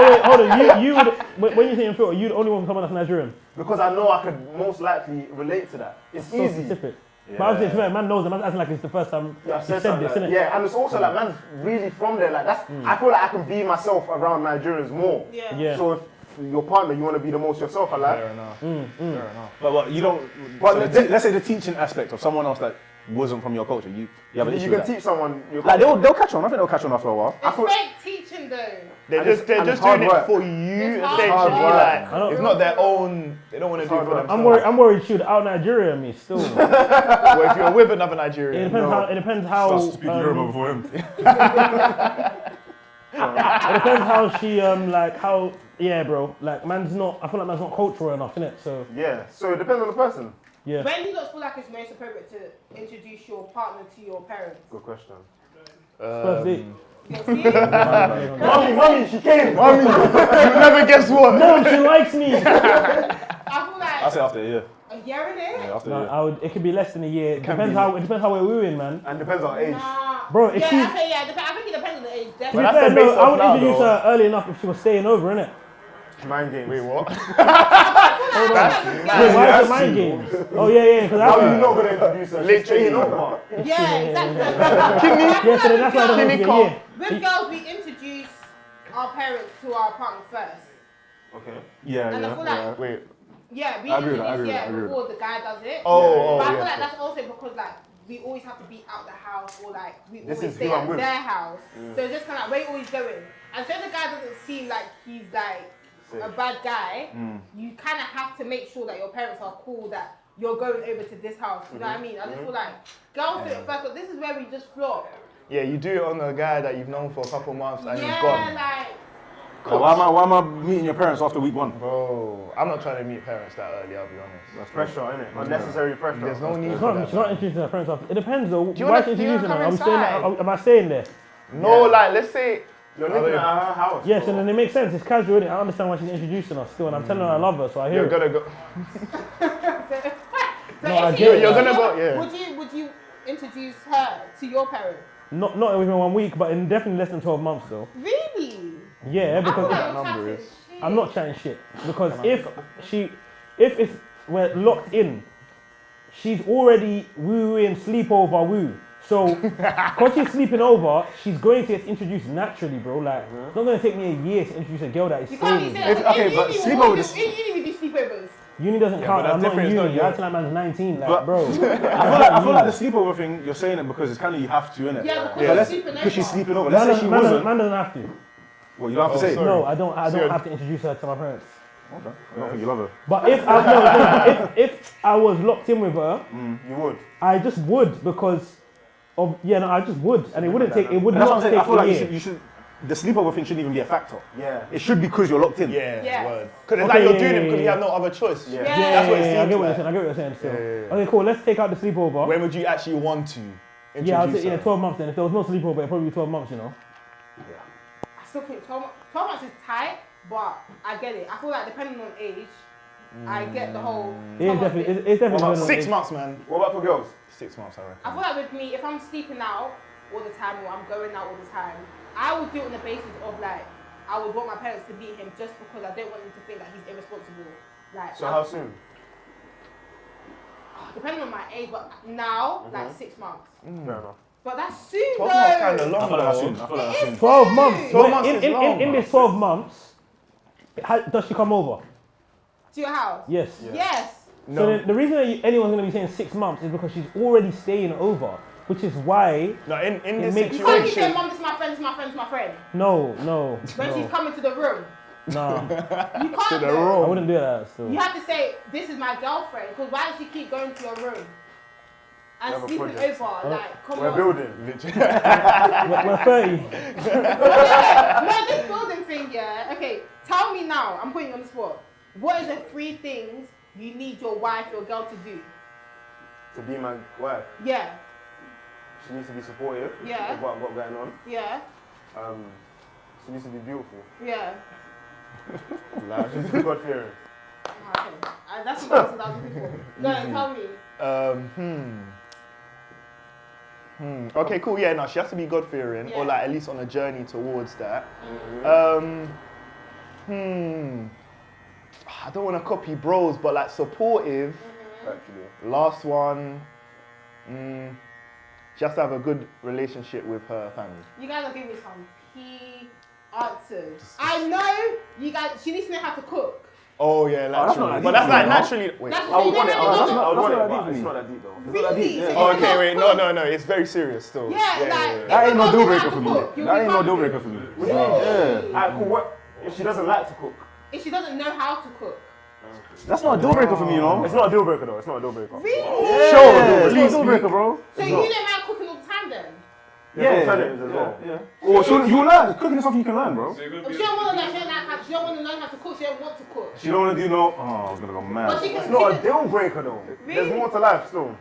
wait, hold on. You would when you say in filter, you'd only want someone that's Nigerian. Because I know I could most likely relate to that. It's So easy. specific. But obviously, it's fair, man knows. Man acting like it's the first time Yeah, I've he said said something this, like innit? that. Yeah, and it's also like man's really from there. Like that's, I feel like I can be myself around Nigerians more. Yeah. Yeah. So if your partner, you want to be the most yourself, I like. Fair enough. Fair enough. But what, you don't. But So the- let's say the teaching aspect of someone else that wasn't from your culture. You have an You issue can with that. teach someone. Like they'll catch on. I think they'll catch on after a while. It's fake teaching though. They're And just it's- and doing it's hard it work. for you, It's hard essentially. work. Like I don't- it's not their own. They don't want to do it hard for work. themselves. I'm worried she'd out Nigeria me still. It Well, if you're with another Nigerian, depends how. before him. It depends how she like how. Yeah, bro. Like man's not. I feel like man's not cultural enough, innit? So Yeah. So it depends on the person. yeah. When do you not feel like it's most appropriate to introduce your partner to your parents? Good question. First date. You see? Mommy, she came. you never guess what. No, she likes me. I feel I like say after a year. a year in it. Yeah, after No, a year. I would. It could be less than a year. It depends how we're wooing, man. And depends on age. Nah. Bro, if yeah, she's- okay, yeah. I think it depends on the age. To be Definitely. that's fair, the no, base I of would now, introduce though. her early enough if she was staying over, innit? Mind games. Wait, what? Wait, why is it mind games? Oh yeah, because How are you I. not gonna introduce her? She's Literally. staying over. Yeah, exactly. Yeah, so then that's why I don't Can think you a year. With girls, we introduce our parents to our partner first. Okay. Yeah, And I feel like, Wait. yeah, we I agree with that, I introduce agree with that, I agree with before the guy does it. Oh, But I yeah. feel like that's also because like we always have to be out the house or like we This always is stay who I'm at with. their house. So it's just kind of like where you always going. And so the guy doesn't seem like he's like a bad guy. You kind of have to make sure that your parents are cool that you're going over to this house. You know what I mean? I just feel like girls do it first, but this is where we just flop. Yeah, you do it on a guy that you've known for a couple months and Yeah, you've gone. like. Why am I meeting your parents after week one? Bro, I'm not trying to meet parents that early, I'll be honest. That's pressure, innit? Unnecessary pressure. There's no need She's for not, she's that. not introducing her parents after. It depends though. you Why wanna- she do you wanna introducing her? come I'm staying inside? there. Am I staying there? No, like, let's say, You're living at her house. Yes, bro. and then it makes sense. It's casual, innit? I understand why she's introducing us still, and I'm telling her I love her, so I hear you're it. gonna go. So No, I if get it. You're gonna go, yeah. Would you introduce her to your parents? Not within 1 week, but in definitely less than 12 months though. Really? Yeah, I feel because like you're number chatting is- shit. I'm not chatting shit. Because if we're locked in, she's already wooing sleepover woo. So, because she's sleeping over, she's going to get introduced naturally, bro. Like, it's not going to take me a year to introduce a girl that is You can't be staying. saying Okay, but sleepover. Uni do sleepovers. Uni doesn't count. but I'm that's not in different, it's uni. not You're acting like man's 19, like, But- bro. I feel like the sleepover thing, you're saying it because it's kind of you have to, innit? Yeah, because But she's sleeping because she's over. sleeping over. Let's say she wasn't. Man doesn't have to. Well, you don't have to say it. sorry. No, I don't So- have to introduce her to my parents. Okay. I don't think you love her. But if I if I was locked in with her, You would. I just would because of I just would, and it wouldn't take. It would And that's what not I'm saying. take I feel a like year. you should. The sleepover thing shouldn't even be a factor. Yeah. It should be because you're locked in. Yeah. word. Because it's Okay, like you're yeah, doing it yeah, because you yeah. have no other choice. Yeah. Yeah. That's what it I seems get what you're like. saying. I get what you're saying. Still. Yeah. Okay, cool. Let's take out the sleepover. When would you actually want to introduce Yeah, I'll say, her? 12 months then. If there was no sleepover, it'd probably be 12 months, you know. I still think 12 months is tight, but I get it. I feel like depending on age, I get the whole. It is definitely, it's definitely What about going on 6 age. months, man. What about for girls? 6 months, I reckon. I feel like with me, if I'm sleeping out all the time or I'm going out all the time, I would do it on the basis of like, I would want my parents to beat him just because I don't want him to think that he's irresponsible. Like, So how soon? depending on my age, but now, like 6 months. Fair enough. But that's soon 12 though. months kind of I long, feel like that's though. soon. I feel like that's soon. 12 months. 12 months is in, long. in this 12 months, does she come over? To your house? Yes. Yes. So the reason that anyone's going to be saying 6 months is because she's already staying over, which is why. No, in this makes- You can't be saying, situation, Mum, this is my friend, this is my friend, this is my friend. No. When she's coming to the room. No. You can't do it. I wouldn't do that still. You have to say, this is my girlfriend, because why does she keep going to your room? And have a sleeping project. over, like, come We're on. building. We're 30. No, this building thing, yeah. Okay, tell me now, I'm putting you on the spot. What is the 3 things you need your wife, your girl to do? To be my wife, Yeah, she needs to be supportive Yeah. of what I've got going on. yeah, She needs to be beautiful. yeah. Like, she needs to be God-fearing. Okay, that's what I was looking for. Go ahead, tell me. Okay, cool. Yeah, no, she has to be God-fearing, Yeah. or like at least on a journey towards that. I don't want to copy bros, but like supportive. Actually. Last one. She has to have a good relationship with her family. You guys are giving me some key answers. I know you guys, she needs to know how to cook. Oh yeah, that's naturally. not but that that's deep, like you know? naturally. Wait. That's I would want it. no, I no, would no, want it, not but deep, it's me. not that deep though. Really? So Oh, you okay, know wait, how to no, it's very serious still. Yeah, like, That ain't no if deal you breaker know for how me. to cook, you'll That be ain't no fine. deal breaker for me. Really? Yeah. Alright, cool. What if she doesn't like to cook? If she doesn't know how to cook. That's not a deal breaker for me, you know. It's not a deal breaker though. It's not a deal breaker. Really? Yeah, Sure, it's not a deal breaker, bro. So you don't mind cooking all the time then? Yeah, as well. Yeah. Or you learn. Cooking is something you can learn, bro. So you're gonna If be she don't want to learn, she don't want to learn how to cook, she don't want to cook. She don't want to do no. Oh, I was gonna go But mad. she can, It's not a deal breaker though. Really? There's more to life still.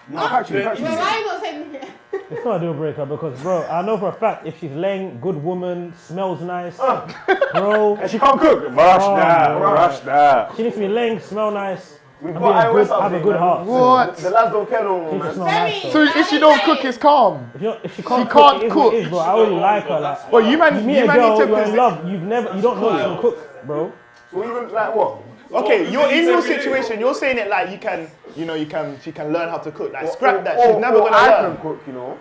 No, actually. Wait, why are you not saying It's not a deal breaker because, bro, I know for a fact if she's laying, good woman, smells nice, bro, And she can't cook. Rush Oh, that. bro. Rush that. she needs to be laying, smell nice, We've and got be iOS have a update, good man. heart. What? The lads don't care no more, She man. just smell Very- nice. So if she don't cook, it's calm. If she can't She cook, can't it is cook. what it is, bro. I already like her. Like, But you man you meet need a girl, to you're in love, you don't know she can cook, bro. So even like what? Okay, you're in your situation. You're saying it like she can learn how to cook. Like scrap that. She's never gonna I learn. can cook, you know.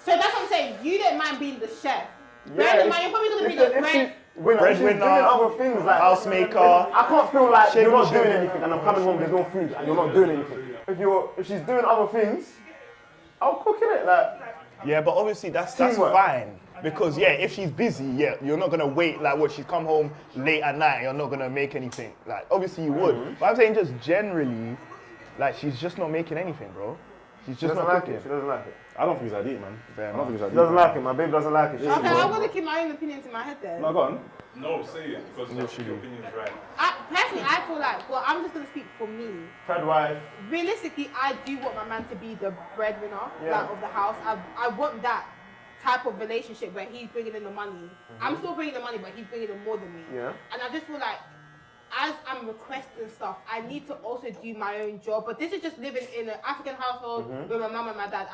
So that's what I'm saying. You don't mind being the chef. Yeah, Bear in mind, you're probably going to be the bread. If she's doing other things like housemaker. I can't feel like you're not Shaking doing shit. anything and I'm coming home, there's no food and you're not doing anything. If she's doing other things, I'll cook in it. Like, Yeah, but obviously that's Teamwork. fine. Because yeah, if she's busy, yeah, you're not gonna wait like what she's come home late at night, you're not gonna make anything. Like obviously you would. But I'm saying just generally, like she's just not making anything, bro. She's she just doesn't not like cooking. it. She doesn't like it. I don't think it's that deep, man. I don't think it's that She deep. doesn't like it. My babe doesn't like it. Okay, I'm going to keep my own opinions in my head then. No, go on. No, say it because your opinion's right. Personally, I feel like, well, I'm just going to speak for me. Third wife. Realistically, I do want my man to be the breadwinner Yeah. like, of the house. I want that type of relationship where he's bringing in the money. I'm still bringing the money, but he's bringing in more than me. Yeah. And I just feel like, as I'm requesting stuff, I need to also do my own job. But this is just living in an African household with my mum and my dad.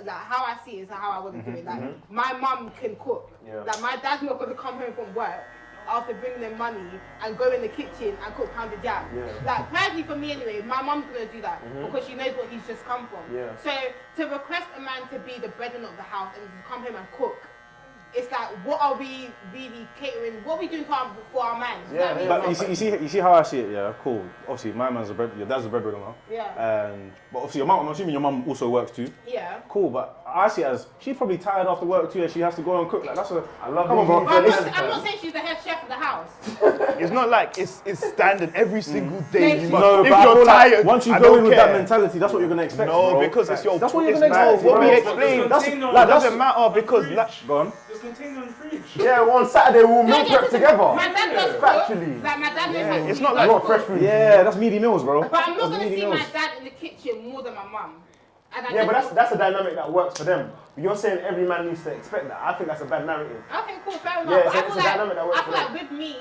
Like how I see it is how I want to do it. Like my mum can cook. Yeah. Like my dad's not going to come home from work after bringing them money and go in the kitchen and cook pounded jam. Yeah. Like, personally for me anyway, my mum's gonna do that because she knows what he's just come from. Yeah. So to request a man to be the breadwinner of the house and to come home and cook, it's like, what are we really catering? What are we doing for our man? You know what I mean? But you see how I see it, yeah, cool. Obviously, my man's your dad's a breadwinner. Yeah. But obviously, your mum, I'm assuming your mum also works too. Yeah. Cool, but I see it as she's probably tired after work too, and she has to go and cook. Like I love come on, bro. I'm not saying she's the head chef of the house. It's not like it's standard every single day. You must, No, if but I you're feel like tired, once you I go don't in with care. that mentality, that's what you're gonna expect. No, bro. because it's your. That's what you're it's gonna expect. what we bro. explained. That's That doesn't matter because. Go on. Just continue on fridge. Yeah, well, on Saturday we'll meal prep together. My dad does cook. Factually. Like, my dad knows how to It's cook. not You like. want fresh food? Yeah, that's meaty meals, bro. But I'm not That's going to meaty see meals. my dad in the kitchen more than my mum. And I Yeah, just- but that's a dynamic that works for them. You're saying every man needs to expect that. I think that's a bad narrative. Okay, cool, fair enough. Yeah, But it's a dynamic that works I feel for like with me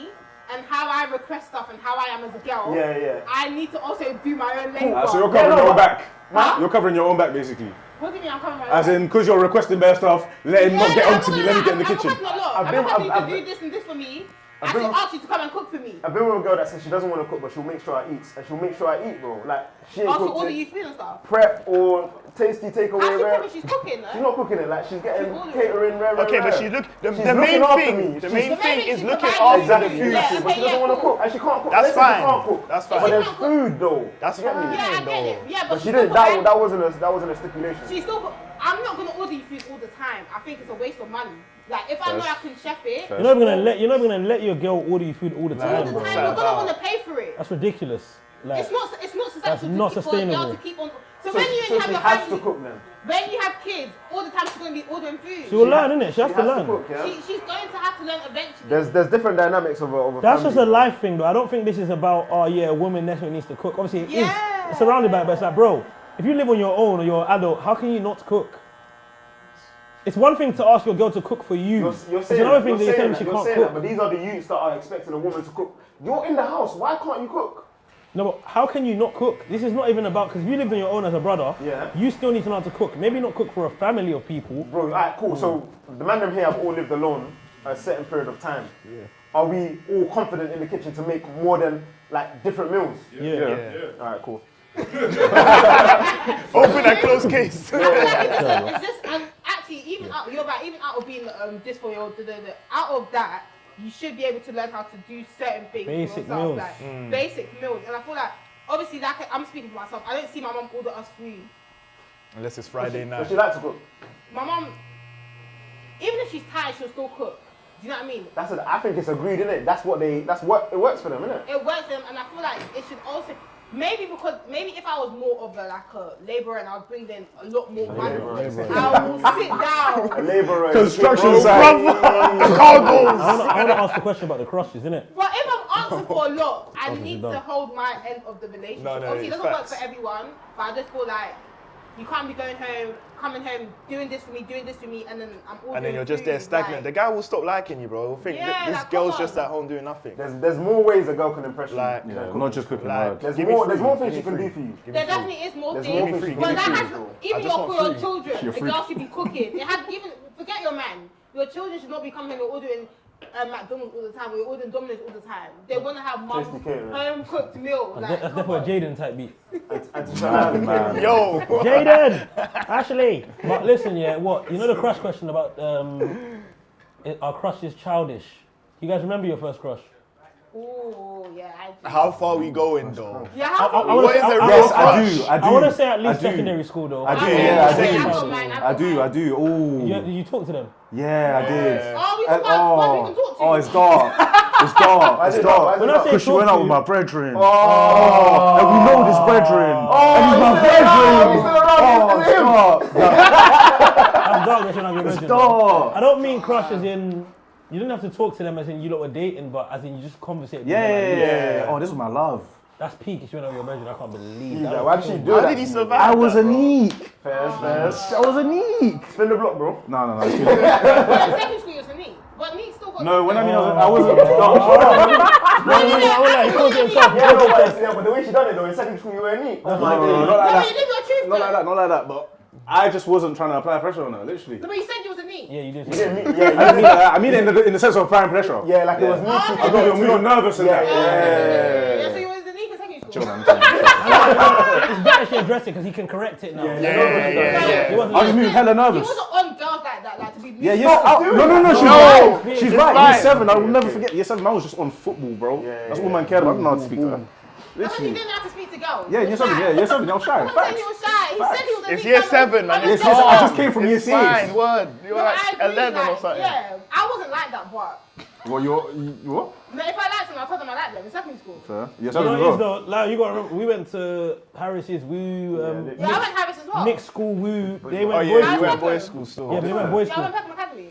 and how I request stuff and how I am as a girl, Yeah. I need to also do my own labour. So you're covering your own back. Huh? You're covering your own back, basically. What do you mean I'm coming As in, because you're requesting bare stuff, let him not get onto me, let me get in the kitchen. I'm I've requesting you been- to do this and this for me. I been- should ask you to come and cook for me. I've been with a girl that says she doesn't want to cook, but she'll make sure I eat. And she'll make sure I eat, bro. Like, she ain't Also cooked order it. you food and stuff. Prep or tasty takeaway. How's she rare. cooking? She's cooking, though. She's not cooking it, like she's getting She's ordering. catering rare. Okay, but rare. she look. The She's main looking after thing. me. The She's- main The thing main is thing looking is after Exactly. the Yeah, food. But she okay, doesn't want to cool. cook, and she can't cook. That's Listen, she fine. can't cook. That's But fine. there's food though. That's You get me? fine. Yeah, I get it. though. Yeah, But she she's didn't. still That wasn't a stipulation. She's still. I'm not gonna order you food all the time. I think it's a waste of money. Like if I know I can chef it, You're not gonna let your girl order you food all the all time, the bro. time you're gonna want to pay for it. That's ridiculous. Like, It's not That's sustainable not for a girl sustainable. to keep on. So So when you she have your has to family, cook then. when you have kids, all the time she's gonna be ordering food. she will learn, innit? She has to learn. cook, yeah? She's going to have to learn eventually. There's different dynamics of a That's family. just a life thing, though. I don't think this is about, oh yeah, a woman definitely needs to cook. Obviously, it is. Yeah. It's surrounded by it, but it's like, bro, if you live on your own or you're an adult, how can you not cook? It's one thing to ask your girl to cook for you. You're It's saying another that, thing that you're telling me she you're can't saying cook. that, but these are the youths that are expecting a woman to cook. You're in the house. Why can't you cook? No, but how can you not cook? This is not even about, because if you lived on your own as a brother, Yeah. you still need to know how to cook. Maybe not cook for a family of people. Bro, alright, cool. So the man them here have all lived alone a certain period of time. Yeah. Are we all confident in the kitchen to make more than like different meals? Yeah. Alright, cool. Open and close case. It's just actually even out. You're right. Even out of being this for your out of that, you should be able to learn how to do certain things Basic for yourself, meals. like basic meals. And I feel like obviously like I'm speaking for myself. I don't see my mum order us food. Unless it's Friday Does night. she like to cook? My mum, even if she's tired, she'll still cook. Do you know what I mean? I think it's agreed, innit? It works for them, innit? It works for them, and I feel like it should also. Maybe if I was more of a labourer and I was bringing in a lot more money, I will sit down. A labourer. Construction site. I want to ask the question about the crushes, innit? But if I'm asking for a lot, I Obviously need done. to hold my end of the relationship. No, Obviously, it it's doesn't work facts. for everyone, but I just feel like you can't be coming home, doing this for me, and then I'm ordering And then you're just food, there stagnant. The like- guy will stop liking you, bro. He'll think Yeah, this like, girl's come just on. at home doing nothing. There's more ways a girl can impress you. Like, than Yeah, cooking. not just cooking Like, hard. There's Give me more free, things give she me can free. do for you. There definitely is more There's things. more things free. she But can that do for has, you, bro. even I just want for your free. children, You're a free. girl should be cooking. It has even forget your man. Your children should not be coming home and ordering McDonald's all the time. We're ordering Domino's all the time. They want to have mum's Tasty catering. home cooked meal. Like, That's come definitely on. a Jaden type beat. Man. Yo, Jaden! Ashley! But listen, yeah, what? You know the crush question about our crush is childish. You guys remember your first crush? Ooh, yeah, I do. how far we going though? Yeah, how I wanna What say- is a I- real Yes, I crush? do. I do. I want to say at least I do. secondary school though. I do, Okay, yeah, I okay, do. I've got mine, I've I got do, mine. I do. Ooh. You talk to them. Yeah, I did. Oh, we can talk about we can talk to. Oh, it's dark. It's dark. It's dark. When I say Because she talk went to out with you- my brethren. Oh, and we know this brethren. And he's my brethren. Oh, it's dark. That's dark, that's when I'm It's your dark. I don't mean crush as in, you didn't have to talk to them as in you lot were dating, but as in you just conversate with them. like, Yeah. Oh, this was my love. That's peak if you went over your bedroom. I can't believe Yeah, that. why did she do How that? did he to you? survive? I was a that, bro? neek. Fairs. I was a neek. Spin the block, bro. No. But in secondary school, it's a knee. But knee still got. No, when I mean I wasn't. Yeah, but the way she done it though, in secondary school you were neat. No, not No, like you that. live your truth. Not like that. Not like that. But I just wasn't trying to apply pressure on her, literally. No, but you said you was a knee. Yeah, you did. You didn't mean, yeah, I mean it in the sense of applying pressure. yeah, like it was me. Oh, We got nervous in that. Yeah, so you was a knee in secondary school. Chill, man. It's better she addressed it because he can correct it now. Yeah. He wasn't I was just being hella You nervous. wasn't on girls like that, like to be. Yeah, musical. she's right. She's right. Year 7, I will never forget. Year 7, I was just on football, bro. That's all man cared about. I don't know how to speak to her. I thought you didn't know how to speak to girls. Yeah, year 7, I was shy. I'm saying he was shy. He said he was a It's knee year cover. 7, man. Yes, I just came from year It's 6. fine, word. You're No, like I agree, 11 or like, something. Yeah, I wasn't like that, but. Well, you what? No, if I liked them, I told them I liked them in secondary school. Fair. Year You 7 know as what it is well. though? Like, you got to remember, we went to Harris's Woo Yeah, I went Harris as well. mixed school Woo. They Oh went yeah, boys you school. went boys' school still. Yeah, they went boys Yeah, I school. went Peckham Academy.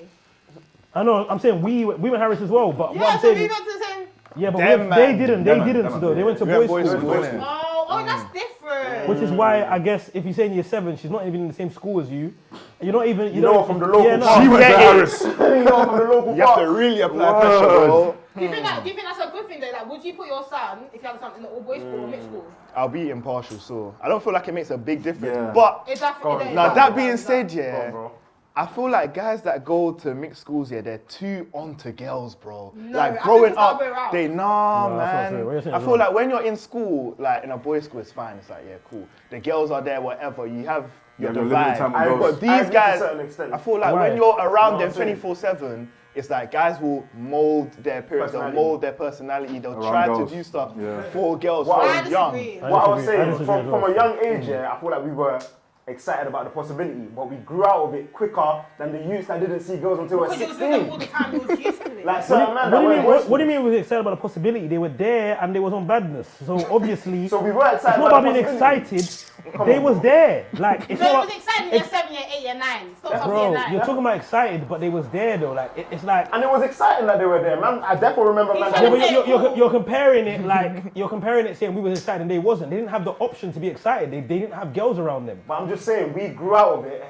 I know. I'm saying we went Harris as well, but what Yeah, I'm so saying we is, went to the same. yeah, but Them, they man. didn't. Them, They man. didn't Them, though. man. They went to We went boys boys' school. school, innit? Oh, that's different. Which is why I guess if you're saying year 7, she's not even in the same school as you. You're not even. You know her from the local Yeah, no. park. She went to Yeah, Harris. You know her from the local You have park. to really apply pressure, bro. Do you think that's a good thing though? Like, would you put your son if you had something in the all boys school or mixed school? I'll be impartial, so I don't feel like it makes a big difference. Yeah. But It definitely. now that being said, yeah, bro. I feel like guys that go to mixed schools, yeah, they're too onto girls, bro. No, like I think growing it's the other up, way around. they No, that's not fair. What man. you're saying I is feel wrong. like when you're in school, like in a boys' school, it's fine. It's like, yeah, cool. The girls are there, whatever. You have your Yeah, you're limited time divide. with But girls. I these agree to a guys, certain extent. I feel like Why? when you're around No, them I'm saying- 24/7, it's like guys will mold their appearance, they'll Personality. mold their personality, they'll Around try girls. to do stuff Yeah. for girls What I from young. disagree. What I was disagree. I saying, disagree from as well. a young age, yeah, I feel like we were excited about the possibility, but we grew out of it quicker than the youths that didn't see girls until we were Because you was with them all 16. the time, you was used to it. Like certain What man do that you were mean? in boys' What do you school. mean? We were excited about the possibility. They were there and they was on badness. So obviously, So we were it's excited not about about the being possibility. excited. They was there. Like it's So it not. was exciting in year 7, year 8, year 9. Stop talking Bro, year 9. you're talking about excited, but they was there though. Like it's like. And it was exciting that they were there, man. I definitely remember, man. Yeah, but you're comparing it like you're comparing it saying we was excited and they wasn't. They didn't have the option to be excited. They didn't have girls around them. But I'm just saying, we grew out of it.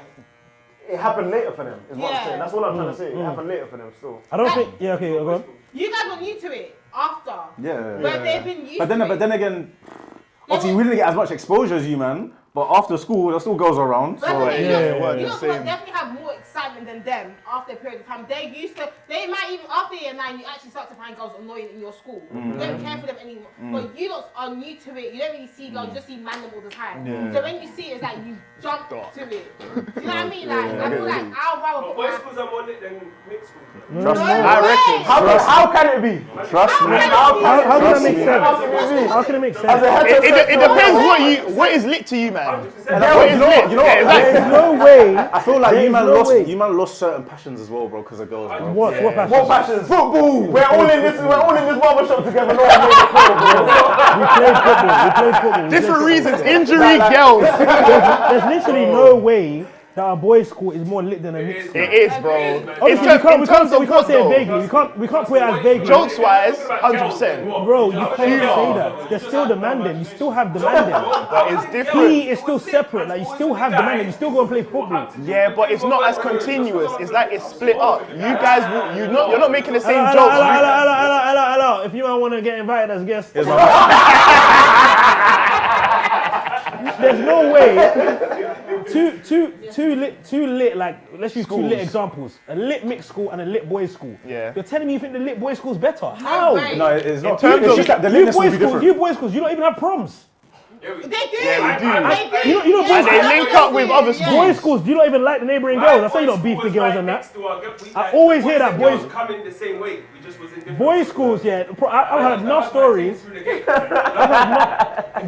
It happened later for them, is what I'm Yeah. saying. That's all I'm trying to say. It happened later for them still. I don't think. Yeah, okay, go on. You guys got new to it after. Yeah. But they've been used But then again, obviously we didn't get as much exposure as you, man. But after school, there still girls around. So like, you word, know, the same. definitely have more excitement than them after a period of time. They used to, they might even, after year 9, you actually start to find girls annoying in your school. You don't care for them anymore. But you lot are new to it. You don't really see girls, you just see man them all the time. So when you see it, it's like you jump to it. Do you know what I mean? Like, I feel like I'll rather But put boys' my... schools are more lit than mixed schools. trust me. I reckon. How can it be? Trust me. How can that make sense? How can it be? How can it make As a sense? It depends what is lit to you, man. What is lit? You know what? There's no way. I feel like There's you man no lost way. you man lost certain passions as well, bro, because of girls, bro. What passion? What passions? Football. We're all in this barbershop together. No one made a call, bro. We played football. Different reasons. Injury, girls. There's literally no way that a boys' school is more lit than a mixed school. It is, bro. Obviously, we can't say it vaguely. We can't put it as vaguely. Jokes wise, 100%. Bro, you can't say that. There's still demanding. You still have demanding. But it's different. PE is still separate. Like you still have demanding. You still go and play football. Yeah, but it's not as continuous. It's like it's split up. You guys, you're not making the same Hello, jokes. hello. If you want to get invited as guests, there's no way. Two lit. Like let's use two lit examples. A lit mixed school and a lit boys' school. Yeah. You're telling me you think the lit boys' school's better? How? way. No, it's not. terms It's of- just that the You litness will boys' be schools, different. you boys' schools, you don't even have proms. They do. Yeah, we do. They do. You know And they link up with other schools. Boys' schools, you don't even like the neighbouring girls. That's why you don't beef the girls and that. I always hear that boys- come in the same way. We just was in different. Boys' schools, yeah. I've heard enough stories.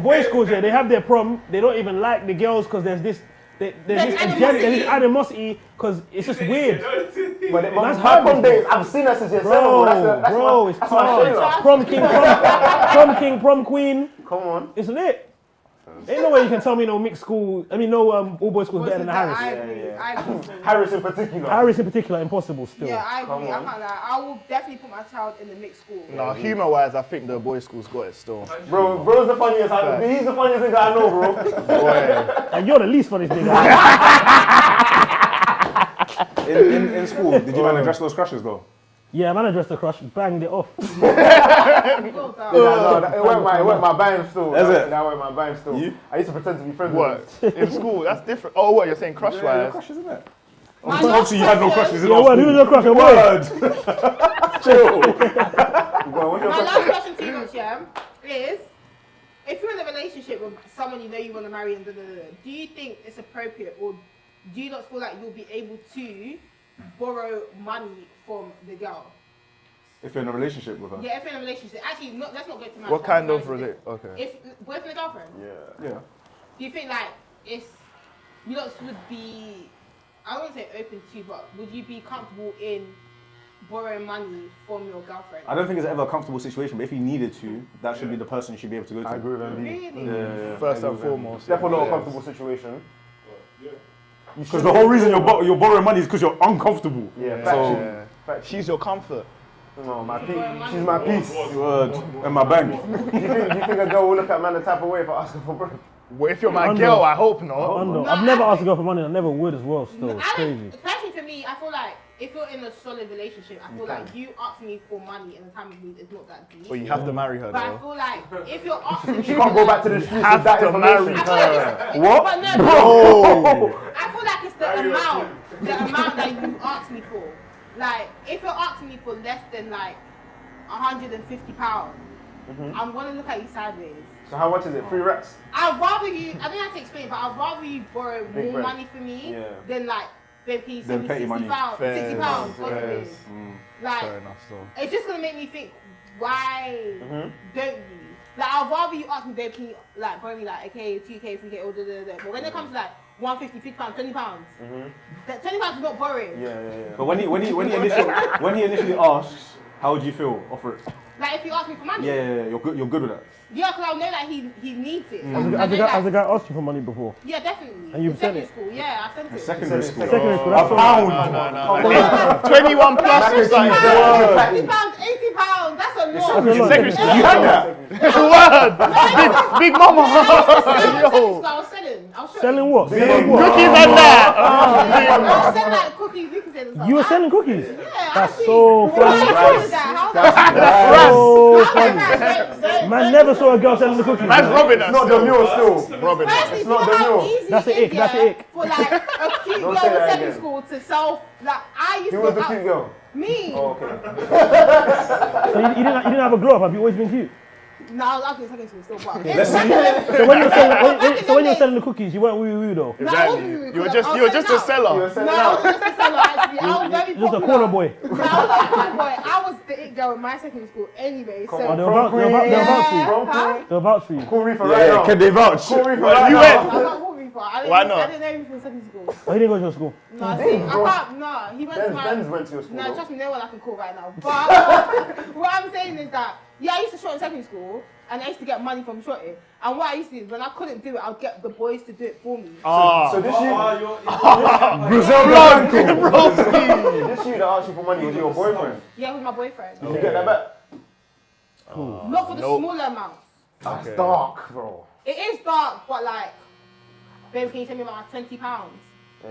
Boys' schools, yeah, they have their prom. They don't even like the girls because there's this animosity because it's just weird. But my That's hard. prom days, I've seen that since year 7, bro. Bro, it's That's my trailer. hard. Prom king, prom queen. Come on. It's lit. Ain't no way you can tell me no mixed school. I mean, no all boys school is better than Harris. I agree. I agree. Harris in particular. Harris in particular, impossible still. Yeah, I agree. I can't lie. I will definitely put my child in the mixed school. No, humor wise, I think the boys' school's got it still. Bro's the funniest. He's the funniest nigga I know, bro. Boy. And you're the least funniest nigga. In school, did you man address those crushes though? Yeah, man addressed the crush, banged it off. Well done. It weren't my bang still. Is it? That weren't my bang still. You? I used to pretend to be friends What? with them. In school? That's different. Oh, what? You're saying Yeah, crush-wise? crush, isn't it? My Obviously, you had no last crushes in Yeah, our what? Who was your crush? A boy? Word. Chill. My last question to you, yeah, is if you're in a relationship with someone you know you want to marry and do you think it's appropriate, or do you not feel like you'll be able to borrow money from the girl? If you're in a relationship with her. Yeah, if you're in a relationship. Actually, let's not get to marriage. What kind of relationship? Okay. If boyfriend and girlfriend. Yeah. Do you think like it's you lot would be, I wouldn't say open to, but would you be comfortable in borrowing money from your girlfriend? I don't think it's ever a comfortable situation, but if you needed to, that should be the person you should be able to go to. I agree with MB. Really? Yeah. First and foremost. Definitely not a comfortable situation. Because the whole reason you're borrowing money is because you're uncomfortable. Yeah, So, She's your comfort. no, my peace. She's my peace. word. And my bank. Do you think a girl will look at man the type of way if I ask her for bread? Well, if you're my Under. girl, I hope not. I've never asked a girl for money, and I never would as well, still. It's crazy. Especially for me, I feel like if you're in a solid relationship, I feel like you asking me for money in a time of need is not that deep. But you have to marry her, But I though. feel like if you're asking me, She can't go back to the streets Have with that to marry information. her. What? But no, Oh. I feel like it's the amount that you ask me for. Like, if you're asking me for less than like £150, I'm gonna look at you sideways. So how much is it? 3 racks? I'd rather you, I don't have to explain, but I'd rather you borrow Big more bread. money from me Yeah. than like, babe, can you Than send me petty 60 money. pounds, Fair 60 enough, pounds, what it fair. is. Like, Fair enough, so. it's just gonna make me think, why don't you? Like, I'd rather you ask me, babe, can you like borrow me like okay, 2K, 3K, or da. But when it comes to like 150, 50 pounds, 20 pounds, that 20 pounds is not borrowing. Yeah. But when he initially asks, how would you feel? Offer it. Like, if you ask me for money, Yeah. You're good with that. yeah, because I'll know that he needs it. Has the guy asked you for money before? Yeah, definitely. And you've In sent it? School, yeah, I sent it. Secondary school. Secondary school, A that's pound. No. 21 plus is like, £50, £80, that's a lot. That's a lot. secondary school. You had that? Word! Big mama! Yo! I was selling. I was Selling what? Cookies and that! I was selling like cookies, you can say this. You were selling cookies? Yeah, That's so funny. funny. Man never saw a girl selling the cookies. Man's robbing us. It's not the mule still. Robbing us. Firstly, It's not do the you know how mule. easy That's it the is, ick, that's the yeah, ick. for like a cute girl in Don't say that secondary again. school to sell. Like, I used Who to was the go cute out. girl? Me. Oh, okay. So you didn't have a glow up, have you always been cute? No, I was ugly in secondary school still, but. Let's see. So when you're selling the cookies, you weren't woo though. No, I wasn't Exactly. really You were good. just I a was selling seller. You were out. selling No, I out. was just a seller actually. I was very Just a popular. corner boy. No, I was a corner boy. I was the it girl in my secondary school anyway. So. Oh, they'll vouch for you. Huh? They'll vouch for you. Cool reefer right now. Can they vouch? Cool reefer right You now. went. I'm not moving for. I didn't, Why not? I didn't know him from secondary school. Oh, he didn't go to your school. No, I can't. No, he went to my. Benz went to your school. No, though. trust me, no one I can call right now. But what I'm saying is that, yeah, I used to short in secondary school, and I used to get money from shorting. And what I used to do is, when I couldn't do it, I'd get the boys to do it for me. So this you Brazil that asked you for money was your boyfriend. Yeah, with my boyfriend. Did you get that back? Not for the smaller amounts. That's dark, bro. It is dark, but like, babe, can you send me about £20? Yeah,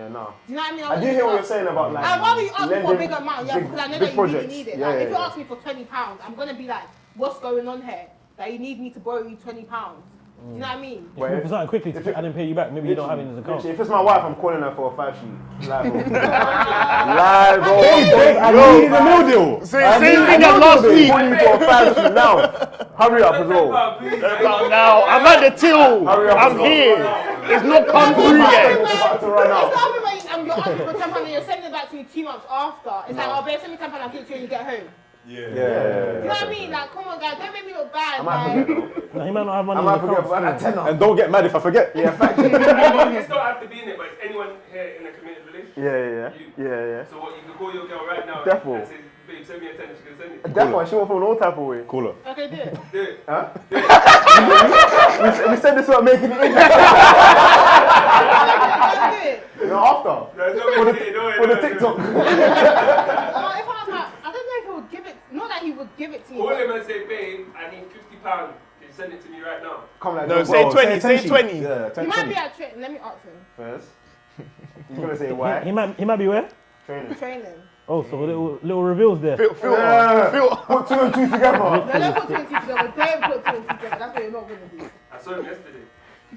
no. Do you know what I mean? I do hear what you're saying about like. I'd rather you ask me for a lending big amount, yeah, big- because I know big that you really projects. need it. Yeah, Like, yeah, if you yeah. ask me for £20, I'm gonna be like, what's going on here? That you need me to borrow you £20. Do you know what I mean? If you for something quickly to I didn't pay you back, maybe you don't have it in his account. Literally, if it's my wife, I'm calling her for a 5 sheet. Live, bro. Live, bro. I needed a meal deal. Same thing as last week. Calling you for a 5 sheet now. Hurry up as well. Now, I'm at the till. Hurry up, I'm bro. here. It's not come through yet. It's about to run out. It's not when you're asking for £10 and you're sending it back to me 2 months after. It's like, oh, babe, send me £10, I'll give it to you when you get home. Yeah. Do you know what I mean? Like, come on, guys, don't make me look bad. I might Like, forget though. No, he might not have money I in might his forget account. about that tenner. And don't get mad if I forget. Yeah, fact. You still have to be in it, but is anyone here in a committed relationship? Yeah. So what, you can call your girl right now Defo. and say, babe, send me a tenner, she can send it. That's why she went from all type of way. Cooler. okay, do it. Do it. Huh? we said this without making it in. Do it. No, after. There's no way to do it, For the TikTok. If I was like, I don't know if he would give it, not that he would give it to you. Call but- him and say, babe, I need £50. Can you send it to me right now? Come like No, that. say Bro, 20, say 10 20. Yeah, He 10, might 20. be at trip. Let me ask him. First. He's gonna say why. He might be where? Training. Oh, so little reveals there. Phil, Put 2 and 2 together. No, don't put 2 and 2 together. Don't put 2 and 2 together. That's what you're not going to do. I saw him yesterday.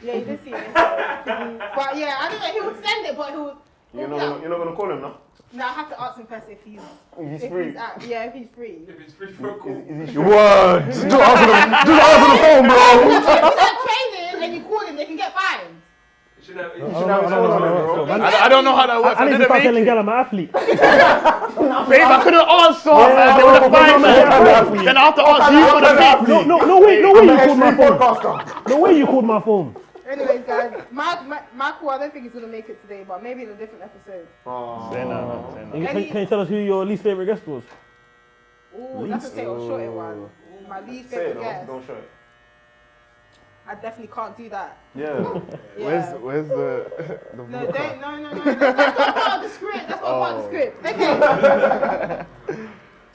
Yeah, you did see it. But yeah, I don't know. He would send it, but he would. You're not gonna call him, no? No, I have to ask him first if he's free. If he's free. If it's free for a call. Is he free? What? Just answer the phone, bro. If they're training and you call him, they can get fined. You should have his You should have his phone number, bro. I don't know how that works. I need to start telling Gal I'm an athlete. Babe, I couldn't answer. Man. They would have fined me. Then I have to ask you for the beat. No way you called my phone. No way you called my phone. Anyways, guys, my call, I don't think he's going to make it today, but maybe in a different episode. Can you tell us who your least favorite guest was? Ooh, that's a say or short it one. My least Say it, favorite guest. don't show it. I definitely can't do that. Yeah. Where's the No, don't, no. That's not part of the script. That's not part of the script. Okay.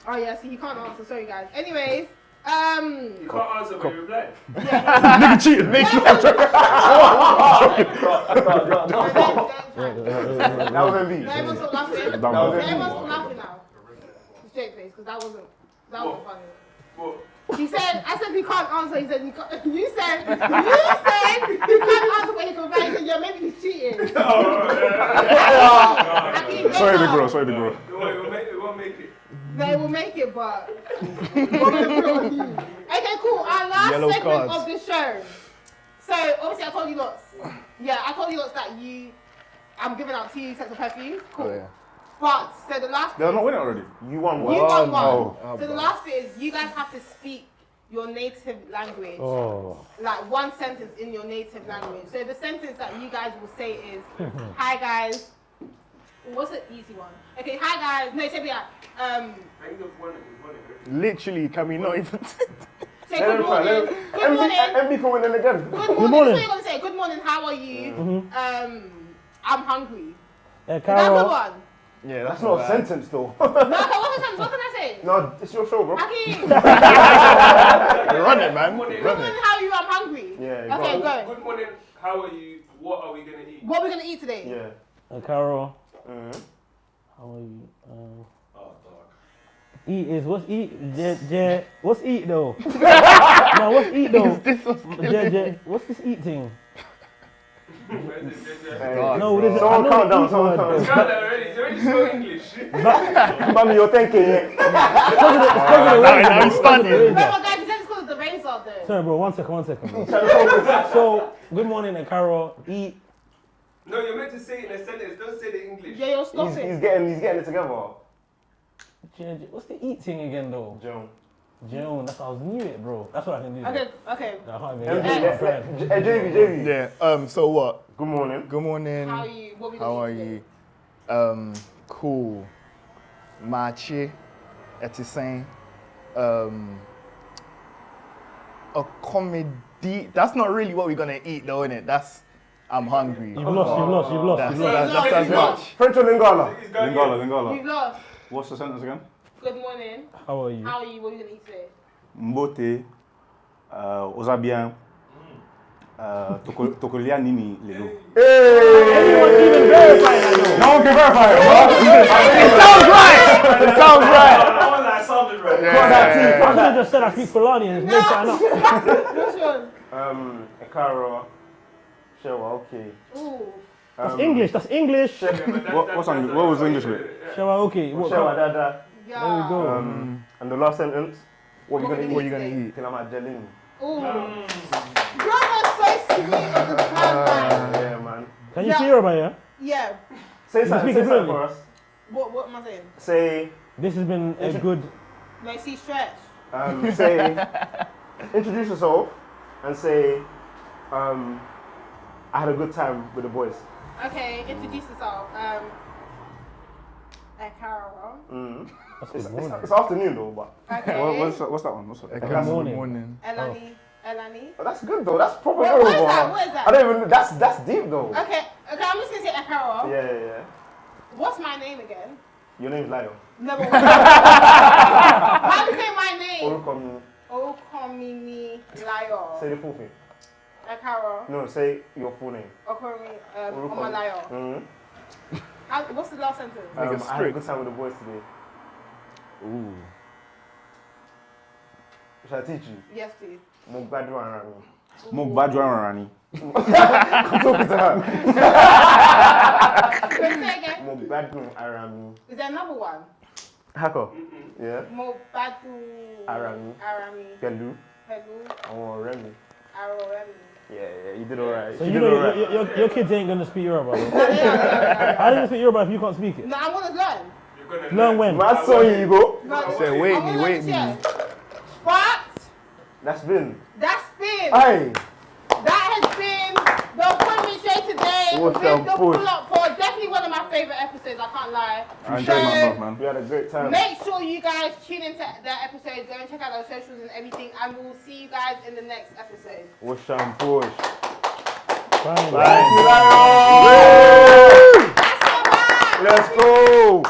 Oh yeah, so you can't answer. Sorry, guys. Anyways, You can't answer when you reply. nigga cheated? Make sure. That was MB. No, everyone's not laughing. That was Everyone's not laughing now. Straight face, because that wasn't funny. What? He said, I said he can't answer. He said, you said he can't answer when he confessed. He said, yeah, maybe he's cheating. Sorry, big bro. Wait, it won't make it. They will make it, but we're gonna put it on you. Okay, cool. Our last Yellow segment cards. of the show. So obviously I told you lots. Yeah, I told you lots that I'm giving out 2 sets of perfumes. Cool. Oh, yeah. But so the last They're not winning already. You won one. you won one. Oh, So the last bit is you guys have to speak your native language. Oh. Like one sentence in your native language. So the sentence that you guys will say is, hi guys. What's an easy one? Okay, hi guys. No, say yeah. I think you've won it. Literally, can we not even? Say good morning. Good morning. MB can win it again. Good morning. That's what you're gonna say. Good morning. How are you? I'm hungry. Yeah, Is that a good Carol. one? Yeah, That's not a sentence though. No, okay, what's the sentence? What can I say? No, it's your show, bro. Hakeem. Run it, man. Good morning. How are you? I'm hungry. Yeah, Okay, go. Good morning. How are you? What are we gonna eat? What are we gonna eat today? Yeah. Carol. How are you? Oh, dog. Eat is what's eat? What's eat though? No, what's eat though? What's this eat thing? No, there's Someone calm down. Calm down already. You already spoke English. Mommy, you're thinking it. Now he's standing. Remember, guys, you said it's called the rain out there. Sorry, bro. 1 second, bro. So, good morning, Carol. Eat. No, you're meant to say it in a sentence. Don't say the English. Yeah, you're He's stopping. getting it together. What's the eat thing again, though? Joan, that's how I was new it, bro. That's what I can do. Okay. No, I can't even JV. Yeah. So what? Good morning. Good morning. How are you? What we How gonna are eat you? today? Cool. Machi. Etisane. A comedy. That's not really what we're gonna eat, though, innit? That's. I'm hungry. You've lost. That's as much. French or Lingala? Lingala. You've lost. What's the sentence again? Good morning. How are you? How are you? What are we gonna eat today? Mbote. Oza bien. Tokolia nini lelo. Even verify that, though. No one can verify it, It sounds right. Oh, that sounded right. I could have just said I speak Fulani and made something up. Which one? Ekara. Shewa, okay. Ooh. That's English. What was the English bit? Shewa, okay. Shewa, dada. Yeah. There we go. And the last sentence. What are you What gonna you gonna eat? eat? Till I'm at Jelini. Ooh. You're so sweet on the plan, Yeah, man. Can you see her by here? Yeah. Say something fluently. for us. What am I saying? Say, This has been a good. No, see, stretch. say, introduce yourself and say, I had a good time with the boys. Okay, introduce yourself. Carol. It's afternoon though, but. Okay. What's that one? Good morning. Elani. Oh, that's good though. That's proper. Wait, what is that? What is that? I don't even. That's deep though. Okay, I'm just gonna say Carol. Yeah. What's my name again? Your name's Lio. No, but how do you say my name? Orukomi. Okomini Layo. Say the full thing. Carol. No, say your full name. Okomi Omalayo. What's the last sentence? Nigga I had a strict. good time with the boys today. Ooh. Shall I teach you? Yes, please. More bad one around me. Mo gbadun Rani. I'm talking to her. Say it again. More bad one around me. Is there another one? Hako. Yeah. Mo badu. Arami. Arami. Pelu. Pelu. I want Remy. Aroremi. Yeah, you did alright. So you know your kids ain't gonna speak Yoruba. Though. How do you speak Yoruba if you can't speak it? No, I'm gonna learn. You're gonna Learn when? My son, you go. No, Say, wait I'm me, gonna wait learn me. this year. But That's been. that's been. Aye. That has been the appointment show today What with the the push. Pull-Up. Definitely one of my favorite episodes, I can't lie. I enjoyed myself, man. We had a great time. Make sure you guys tune into that episode, go and check out our socials and everything, and we'll see you guys in the next episode. Wash and push. Fine. Thank you, Lion. That's so bad! Let's go.